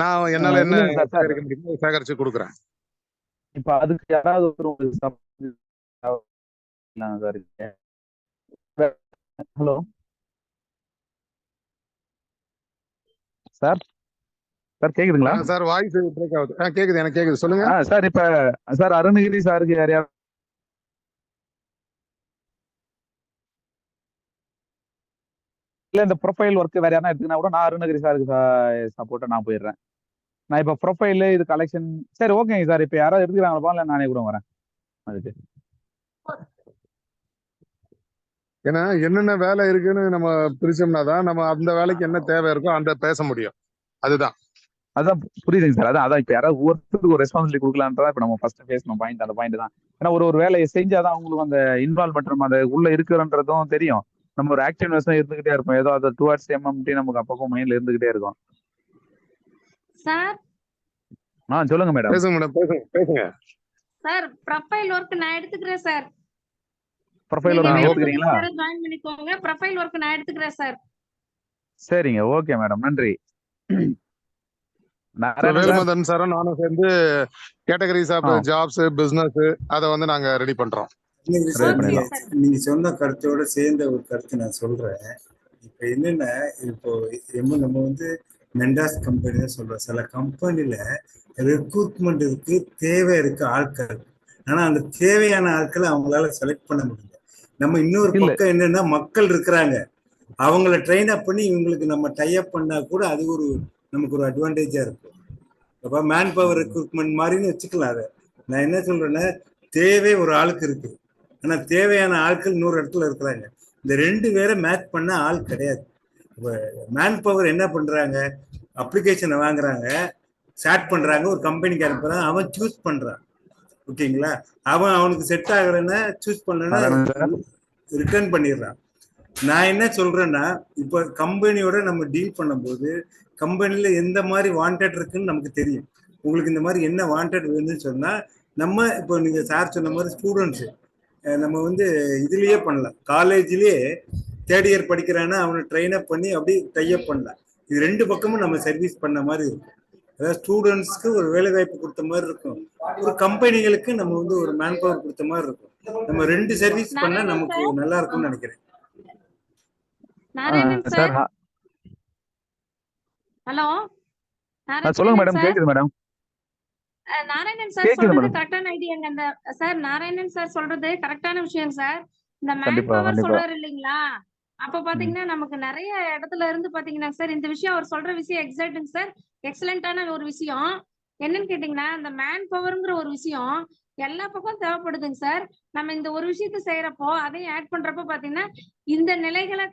நான் என்னால என்ன இல்லைங்க சார், சேகரிக்க முடியுமோ சேகரிச்சு கொடுக்குறேன். இப்ப அதுக்கு யாராவது ஒரு சார். ஹலோ சார், சார் கேக்குதுங்களா? சார் வாய்ஸ் பிரேக் ஆகுது. கேக்குது, எனக்கு கேக்குது, சொல்லுங்க. சார் இப்ப சார் அருணகிரி சாருக்கு யாரையாவது இல்ல இந்த ப்ரொஃபைல் ஒர்க் வேற யாரா எடுத்துக்கினா கூட நான் அருணகிரி சாருக்கு சப்போர்ட்டா நான் போயிடுறேன். நான் இப்ப ப்ரொஃபைல் இது கலெக்ஷன் சரி ஓகேங்க சார். இப்ப யாராவது எடுத்துக்கிறாங்களா? இல்ல நானே கூட வரேன் அதுக்கு. ஏன்னா என்னென்ன வேலை இருக்குன்னு நம்ம பிரிச்சோம்னா தான் நம்ம அந்த வேலைக்கு என்ன தேவை இருக்கோ அந்த பேச முடியும். அதுதான் அதான் புரியுதுங்க சார். அதான் இப்ப யாராவது ஒருத்தருக்கு ஒரு ரெஸ்பான்சிபிலிட்டி கொடுக்கலான்றதா இப்ப நம்ம ஃபர்ஸ்ட் பேசணும் பாயிண்ட். அந்த பாயிண்ட் தான். ஏன்னா ஒரு வேலையை செஞ்சாதான் அவங்களுக்கு அந்த இன்வால்வ்மெண்ட் நம்ம அந்த உள்ள இருக்கிறன்றதும் தெரியும். நம்ம ஒரு ஆக்டிவ்னஸ் இருந்துகிட்டே இருக்கும். ஏதோ அது டுவர்ட்ஸ் எம்எம்டி நமக்கு அப்பப்போ மைண்ட்ல இருந்துகிட்டே இருக்கும். சார் சொல்லுங்க மேடம். பேசுங்க மேடம், பேசுங்க. சார் ப்ரொஃபைல் ஒர்க் நான் எடுத்துக்கிறேன் சார். ப்ரொஃபைல் ஒர்க் நீங்க எடுத்துக்கிறீங்களா? ஜாயின் பண்ணிக்கோங்க. ப்ரொஃபைல் ஒர்க் நான் எடுத்துக்கிறேன் சார். சரிங்க, ஓகே மேடம், நன்றி. வேலுமதன் சாரும் நானும் சேர்ந்து கேட்டகரிஸ் ஆஃப் ஜாப்ஸ், பிசினஸ் அதை வந்து நாங்க ரெடி பண்றோம். நீங்க சொன்ன கருத்தோட சேர்ந்த ஒரு கருத்து நான் சொல்றேன். இப்ப என்னன்னா, இப்போ நம்ம வந்து மெண்டாஸ் கம்பெனி தான் சொல்றோம். சில கம்பெனில ரெக்ரூட்மெண்ட் இருக்கு, தேவை இருக்கு ஆட்கள். ஆனா அந்த தேவையான ஆட்களை அவங்களால செலக்ட் பண்ண முடியல. நம்ம இன்னொரு பக்கம் என்னன்னா, மக்கள் இருக்கிறாங்க, அவங்கள ட்ரெயின் அப் பண்ணி இவங்களுக்கு நம்ம டை அப் பண்ணா கூட அது ஒரு நமக்கு ஒரு அட்வான்டேஜா இருக்கும். அப்ப மேன் பவர் ரெக்ரூட்மெண்ட் மாதிரின்னு வச்சுக்கலாம். அதை நான் என்ன சொல்றேன்னா, தேவை ஒரு ஆளுக்கு இருக்கு, ஆனா தேவையான ஆட்கள் இன்னொரு இடத்துல இருக்கிறாங்க. இந்த ரெண்டு பேரை மேட்ச் பண்ண ஆள் கிடையாது. மேன் பவர் என்ன பண்றாங்க, அப்ளிகேஷனை வாங்குறாங்க, ஸ்டார்ட் பண்றாங்க, ஒரு கம்பெனிக்கு அனுப்புறாங்க, அவன் சூஸ் பண்றான். ஓகேங்களா? அவனுக்கு செட் ஆகுறன்னா சூஸ் பண்ணனா ரிட்டர்ன் பண்ணிடுறான். நான் என்ன சொல்றேன்னா, இப்போ கம்பெனியோட நம்ம டீல் பண்ணும்போது கம்பெனில எந்த மாதிரி வாண்டட் இருக்குன்னு நமக்கு தெரியும். உங்களுக்கு இந்த மாதிரி என்ன வாண்டட் வேணும்னு சொன்னா, நம்ம இப்போ நீங்க சார் சொன்ன மாதிரி ஸ்டூடெண்ட்ஸ் நம்ம வந்து இதுலயே பண்ணலாம். காலேஜ்லயே தேர்ட் இயர் படிக்கிறான்னா அவனை ட்ரெயின் அப் பண்ணி அப்படி டைப் பண்ணலாம். இது ரெண்டு பக்கமும் நம்ம சர்வீஸ் பண்ண மாதிரி இருக்கும். அதாவது ஸ்டூடெண்ட்ஸ்க்கு ஒரு வேலை வாய்ப்பு கொடுத்த மாதிரி இருக்கும், ஒரு கம்பெனிகளுக்கு நம்ம வந்து ஒரு மேன் பவர் கொடுத்த மாதிரி இருக்கும். நம்ம ரெண்டு சர்வீஸ் பண்ணா நமக்கு நல்லா இருக்கும்னு நினைக்கிறேன். நாராயணன் சார் சார், ஹலோ சொல்லுங்க மேடம். கேக்குது மேடம். நாராயணன் சார் கேக்குது சொல்றது மேடம். கரெக்டான ஐடியாங்க. அந்த சார் நாராயணன் சார் சொல்றது கரெக்டான விஷயம் சார். இந்த மேன் கண்டிப்பா பவர் கண்டிப்பா. சொல்றாரு இல்லைங்களா, அப்ப பாத்தீங்கன்னா நமக்கு நிறைய இடத்துல இருந்து பாத்தீங்கன்னா சார் இந்த விஷயம் அவர் சொல்ற விஷயம் எக்ஸாக்ட்டுங்க சார், எக்ஸலண்டான ஒரு விஷயம். என்னன்னு கேட்டீங்கன்னா இந்த மேன் பவர்ங்கிற ஒரு விஷயம் எல்லா பக்கம் தேவைப்படுதுங்க சார். நம்ம இந்த ஒரு விஷயத்த செய்யறப்போ அதையும் ஆட் பண்றப்போ பாத்தீங்கன்னா இந்த நிலைகளை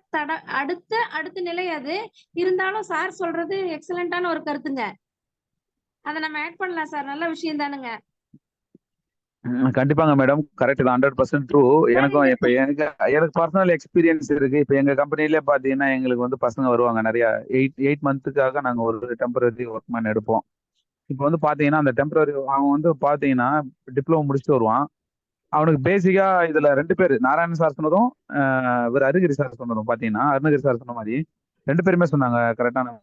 அடுத்த நிலை அது இருந்தாலும் சார் சொல்றது எக்ஸலண்டான ஒரு கருத்துங்க. அதை நம்ம ஆட் பண்ணலாம் சார், நல்ல விஷயம் தானுங்க. கண்டிப்பாங்க மேடம், கரெக்ட் தான், 100% ட்ரூ. எனக்கும் இப்ப எனக்கு பர்சனல் எக்ஸ்பீரியன்ஸ் இருக்கு. இப்ப எங்க கம்பெனில பாத்தீங்கன்னா எங்களுக்கு வந்து பசங்க வருவாங்க நிறைய. 8 மந்த்துக்காக நாங்க ஒரு டெம்பரரி ஒர்க்மேன் எடுப்போம். இப்போ வந்து பாத்தீங்கன்னா அந்த டெம்பரரி அவன் வந்து பாத்தீங்கன்னா டிப்ளமோ முடிச்சுட்டு வருவான். அவனுக்கு பேசிக்கா இதுல 2 பேர், நாராயணன் சார் சொன்னதும் இவர் அருகிரி சார் சொன்னதும் பாத்தீங்கன்னா, அருணகிரி சார் சொன்ன மாதிரி 2 பேருமே சொன்னாங்க கரெக்டான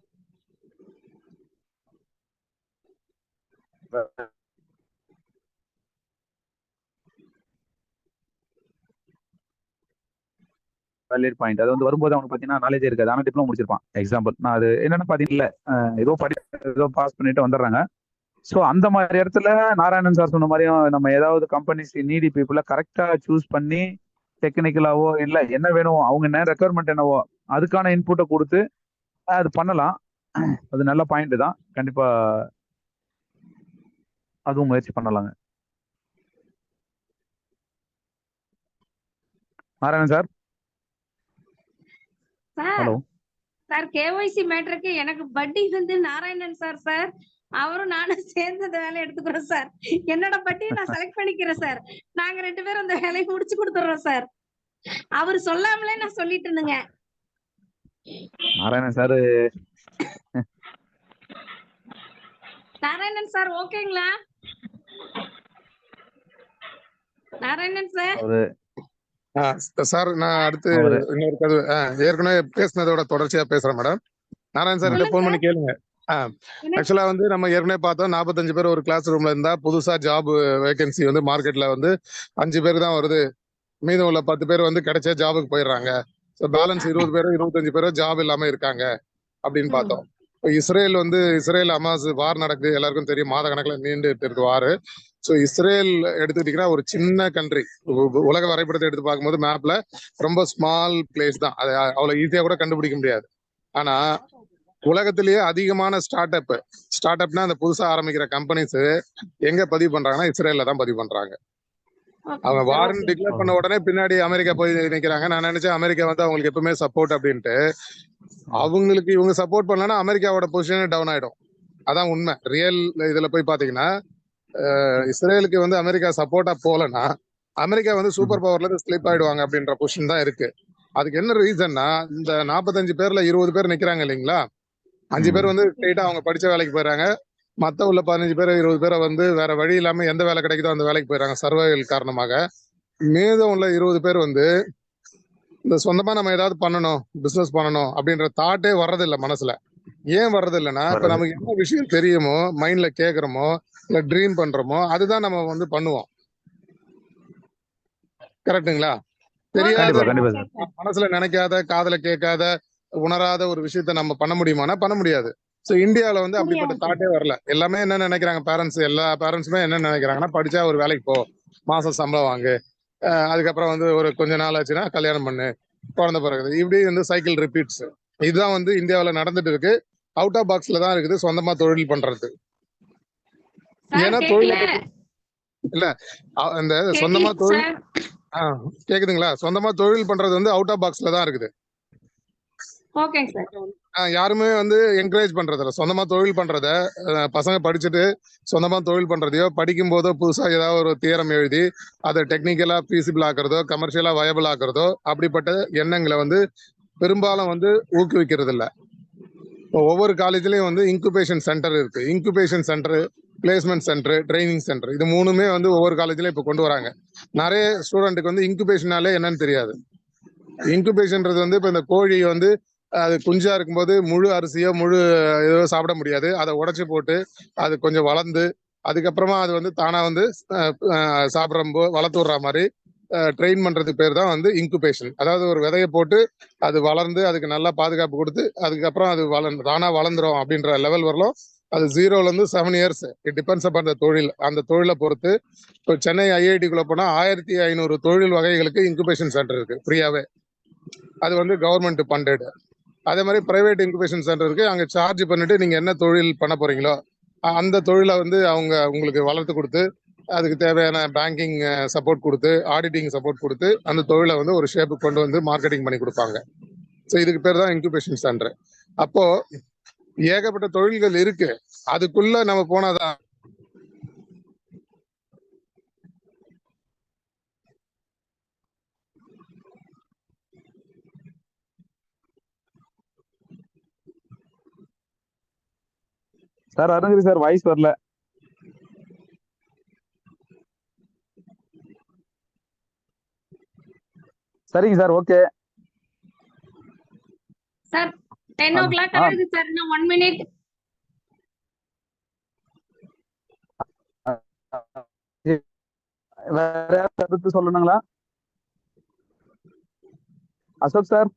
வேலிட் பாயிண்ட். அது வந்து வரும்போது அவனுக்கு பாத்தீங்கன்னா நாலேஜே இருக்காது, ஆனா டிப்ளமோ முடிச்சிருப்பான். எக்ஸாம்பிள் நான் அது என்னன்னு பாத்தீங்கன்னா ஏதோ பாஸ் பண்ணிட்டு வந்துடுறாங்க. ஸோ அந்த மாதிரி இடத்துல நாராயணன் சார் சொன்ன மாதிரியும் நம்ம ஏதாவது கம்பெனிஸ் நீடி பீப்புளை கரெக்டா சூஸ் பண்ணி டெக்னிக்கலாவோ இல்லை என்ன வேணும் அவங்க என்ன ரெக்குவயர்மெண்ட் என்னவோ அதுக்கான இன்புட்டை கொடுத்து அது பண்ணலாம். அது நல்ல பாயிண்ட் தான், கண்டிப்பா அதுவும் முயற்சி பண்ணலாங்க. Narayanan sir, hello sir. KYC மேட்டருக்கு எனக்கு பட்டி வந்து நாராயணன் சார் சார் அவரும் நானும் சேர்ந்து அந்த வேலையை எடுத்துக்கிறோம் சார். என்னோட பட்டியை நான் செலக்ட் பண்ணிக்கிறேன் சார். நாங்க 2 பேரும் அந்த வேலையை முடிச்சு கொடுத்துறோம் சார். அவர் சொல்லாமலே நான் சொல்லிட்டேனுங்க. நாராயணன் சார் நாராயணன் சார் ஓகேங்களா? நாராயணன் சார் சார் நான் அடுத்து இன்னொரு கதை ஏற்கனவே பேசினதோட தொடர்ச்சியா பேசுறேன் மேடம். நாராயண் சார் கிட்ட போன் பண்ணி கேளுங்க. ஆக்சுவலா வந்து நம்ம ஏற்கனவே பார்த்தோம் 45 பேர் ஒரு கிளாஸ் ரூம்ல இருந்தா புதுசா ஜாப் வேகன்சி வந்து மார்க்கெட்ல வந்து 5 பேர் தான் வருது. மீதம் உள்ள 10 பேர் வந்து கிடைச்ச ஜாபுக்கு போயிடுறாங்க. பேலன்ஸ் 20 பேரோ 25 பேரோ ஜாப் இல்லாம இருக்காங்க அப்படின்னு பார்த்தோம். இப்போ இஸ்ரேல் ஹமாஸ் வார் நடக்குது, எல்லாருக்கும் தெரியும், மாத கணக்கில் நீண்டுட்டு இருக்கு வார். ஸோ இஸ்ரேல் எடுத்துக்கிட்டீங்கன்னா ஒரு சின்ன கண்ட்ரி, உலக வரைபடத்தை எடுத்து பார்க்கும்போது மேப்ல ரொம்ப ஸ்மால் பிளேஸ் தான், அது அவ்வளவு ஈஸியா கூட கண்டுபிடிக்க முடியாது. ஆனா உலகத்திலேயே அதிகமான ஸ்டார்ட் அப்னா அந்த புதுசா ஆரம்பிக்கிற கம்பெனிஸ் எங்க பதிவு பண்றாங்கன்னா இஸ்ரேல்ல தான் பதிவு பண்றாங்க. அவங்க வார்ன்னு டிக்ளேர் பண்ண உடனே பின்னாடி அமெரிக்கா போய் நிக்கிறாங்க. நான் நினைச்சேன் அமெரிக்கா வந்து அவங்களுக்கு எப்பவுமே சப்போர்ட் அப்படின்ட்டு. அவங்களுக்கு இவங்க சப்போர்ட் பண்ணலன்னா அமெரிக்காவோட பொசிஷன் டவுன் ஆயிடும். அதான் உண்மை. ரியல் இதுல போய் பாத்தீங்கன்னா இஸ்ரேலுக்கு வந்து அமெரிக்கா சப்போர்ட்டா போலன்னா அமெரிக்கா வந்து சூப்பர் பவர்ல இருந்து ஸ்லிப் ஆயிடுவாங்க அப்படின்ற பொசிஷன் தான் இருக்கு. அதுக்கு என்ன ரீசன்னா, இந்த 45 பேர்ல 20 பேர் நிக்கிறாங்க இல்லைங்களா, 5 பேர் வந்து ஸ்ட்ரெயிட்டா அவங்க படிச்ச வேலைக்கு போயிடறாங்க. மத்த உள்ள 15 பேர் 20 பேரை வந்து வேற வழி இல்லாம எந்த வேலை கிடைக்குதோ அந்த வேலைக்கு போயிடறாங்க சர்வைவல் காரணமாக. மீதம் உள்ள 20 பேர் வந்து இந்த சொந்தமா நம்ம ஏதாவது பண்ணணும், பிசினஸ் பண்ணணும் அப்படின்ற தாட்டே வர்றதில்லை மனசுல. ஏன் வர்றது இல்லைன்னா, இப்ப நமக்கு என்ன விஷயம் தெரியுமோ, மைண்ட்ல கேக்குறோமோ இல்ல ட்ரீம் பண்றோமோ அதுதான் நம்ம வந்து பண்ணுவோம். கரெக்டுங்களா? தெரியாத, மனசுல நினைக்காத, காதுல கேட்காத, உணராத ஒரு விஷயத்த நம்ம பண்ண முடியுமானா பண்ண முடியாது. சோ இந்தியாவில வந்து அப்படிப்பட்ட தாட்டே வரல. எல்லாமே என்ன நினைக்கிறாங்க, பேரண்ட்ஸ், எல்லா பேரண்ட்ஸுமே என்ன நினைக்கிறாங்கன்னா, படிச்சா ஒரு வேலைக்கு போ, மாசம் சம்பளம் வாங்கு, அதுக்கப்புறம் வந்து ஒரு கொஞ்ச நாள் ஆச்சுன்னா கல்யாணம் பண்ணு, குழந்தை பிறகுது, இப்படி வந்து சைக்கிள் ரிப்பீட்ஸ். இதுதான் வந்து இந்தியாவில நடந்துட்டு இருக்கு. அவுட் ஆஃப் பாக்ஸ்ல தான் இருக்குது சொந்தமா தொழில் பண்றது. ஏன்னா தொழில் இல்ல இந்த சொந்தமா தொழில் கேக்குதுங்களா, சொந்தமா தொழில் பண்றது வந்து அவுட் ஆஃப் பாக்ஸ்ல தான் இருக்குது. ஓகேங்க சார். யாருமே வந்து என்கரேஜ் பண்றதில்ல. சொந்தமா தொழில் பண்றத பசங்க படிச்சுட்டு சொந்தமா தொழில் பண்றதையோ, படிக்கும் போதோ புதுசா ஏதாவது ஒரு தியரம் எழுதி அதை டெக்னிக்கலா ஃபீசிபிள் ஆக்குறதோ, கமர்ஷியலா வயபிள் ஆக்குறதோ, அப்படிப்பட்ட எண்ணங்களை வந்து பெரும்பாலும் வந்து ஊக்குவிக்கிறது இல்ல. இப்போ ஒவ்வொரு காலேஜ்லயும் வந்து இன்குபேஷன் சென்டர் இருக்கு. Incubation centre, placement centre, training centre, இது மூணுமே வந்து ஒவ்வொரு காலேஜ்லயும் இப்போ கொண்டு வராங்க. நிறைய ஸ்டூடெண்ட்டுக்கு வந்து இன்குபேஷனாலே என்னன்னு தெரியாது. இன்குபேஷன்றது வந்து இப்போ இந்த கோழி வந்து அது குஞ்சா இருக்கும்போது முழு அரிசியோ முழு ஏதோ சாப்பிட முடியாது. அதை உடைச்சு போட்டு அது கொஞ்சம் வளர்ந்து அதுக்கப்புறமா அது வந்து தானா வந்து சாப்பிட்றப்போ வளர்த்து விடுற மாதிரி ட்ரெயின் பண்றதுக்கு பேர் தான் வந்து இன்குபேஷன். அதாவது ஒரு விதையை போட்டு அது வளர்ந்து அதுக்கு நல்லா பாதுகாப்பு கொடுத்து அதுக்கப்புறம் அது தானா வளர்ந்துரும் அப்படின்ற லெவல் வரலாம். அது 0ல இருந்து 7 years. இட் டிபெண்ட்ஸ் அப்பான் தொழில். அந்த தொழிலை பொறுத்து இப்போ சென்னை ஐஐடிக்குள்ள போனா 1500 தொழில் வகைகளுக்கு இன்குபேஷன் சென்டர் இருக்கு ஃப்ரீயாவே. அது வந்து கவர்மெண்ட் ஃபண்டட். அதே மாதிரி பிரைவேட் இன்குபேஷன் சென்டர் இருக்கு. அங்க சார்ஜ் பண்ணிட்டு நீங்க என்ன தொழில் பண்ண போறீங்களோ அந்த தொழிலை வந்து அவங்க உங்களுக்கு வளர்த்து கொடுத்து அதுக்கு தேவையான பேங்கிங் சப்போர்ட் கொடுத்து ஆடிட்டிங் சப்போர்ட் கொடுத்து அந்த தொழிலை வந்து ஒரு ஷேப்புக்கு கொண்டு வந்து மார்க்கெட்டிங் பண்ணி கொடுப்பாங்க. ஸோ இதுக்கு பேர் தான் இன்குபேஷன் சென்டர். அப்போ ஏகப்பட்ட தொழில்கள் இருக்கு. அதுக்குள்ள நம்ம போனாதான் சார் அருணகிரி சார் வாய்ஸ் வரல. சரிங்க சார், ஓகே சார் 10 o'clock ஆகுது சார். இன்னும் 1 minute. வேற யாராவது கருத்து சொல்லணுங்களா? Ashok sir.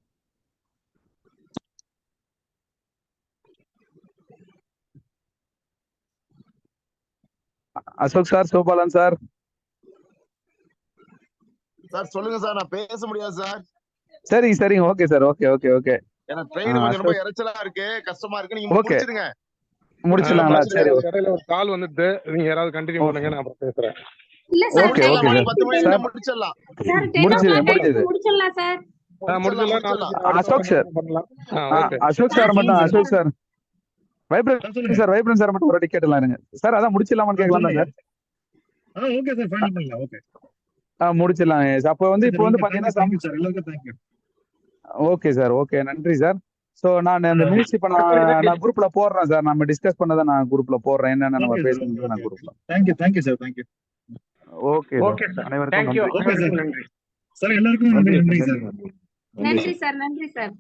Ashok sir, Sivabalan sir. Sir சொல்லுங்க சார். நான் பேச முடியாது சார். சரிங்க சரிங்க, okay sir, okay okay okay. ஏன்னா ட்ரெயின் கொஞ்சம் ரொம்ப இறைச்சலா இருக்கு, கஷ்டமா இருக்கு. நீங்க முடிச்சிடுங்க. முடிச்சிடலாங்களா? சரி, இடையில ஒரு கால் வந்துட்டு நீங்க யாராவது கண்டினியூ பண்ணுங்க, நான் அப்புறம் பேசுறேன். இல்ல சார், ஓகே ஓகே சார். 10 மணிக்கு முடிச்சிடலாம். சார் 10 o'clock ஆயிடுச்சு, முடிச்சிடலாம் sir. Ashok sir, Ashok sir மட்டும், அசோக் சார் வைப்ரன் சார், வைப்ரன் சார் மட்டும் ஒரு வாட்டி கேட்டலாம் இருங்க சார். அதான் முடிச்சிடலாமான்னு கேட்கலாம் சார். ஓகே சார், ஃபைனல் பண்ணலாம். ஓகே முடிச்சிடலாம். அப்போ வந்து இப்போ வந்து பாத்தீங்கன்னா சார் எல்லாருக்கும் தேங்க்யூ. ஓகே சார், ஓகே, நன்றி சார். ஸோ நான் அந்த மினிட்ஸ் இப்போ நான் குரூப்ல போடுறேன் சார். நம்ம டிஸ்கஸ் பண்ணதை நான் குரூப்ல போடுறேன். என்னென்ன நம்ம பேசணும் நான் குரூப்ல. Thank you sir, thank you. Okay sir, அனைவருக்கும் நன்றி. Okay sir. சார் எல்லாருக்கும் நன்றி சார். நன்றி சார், நன்றி சார்.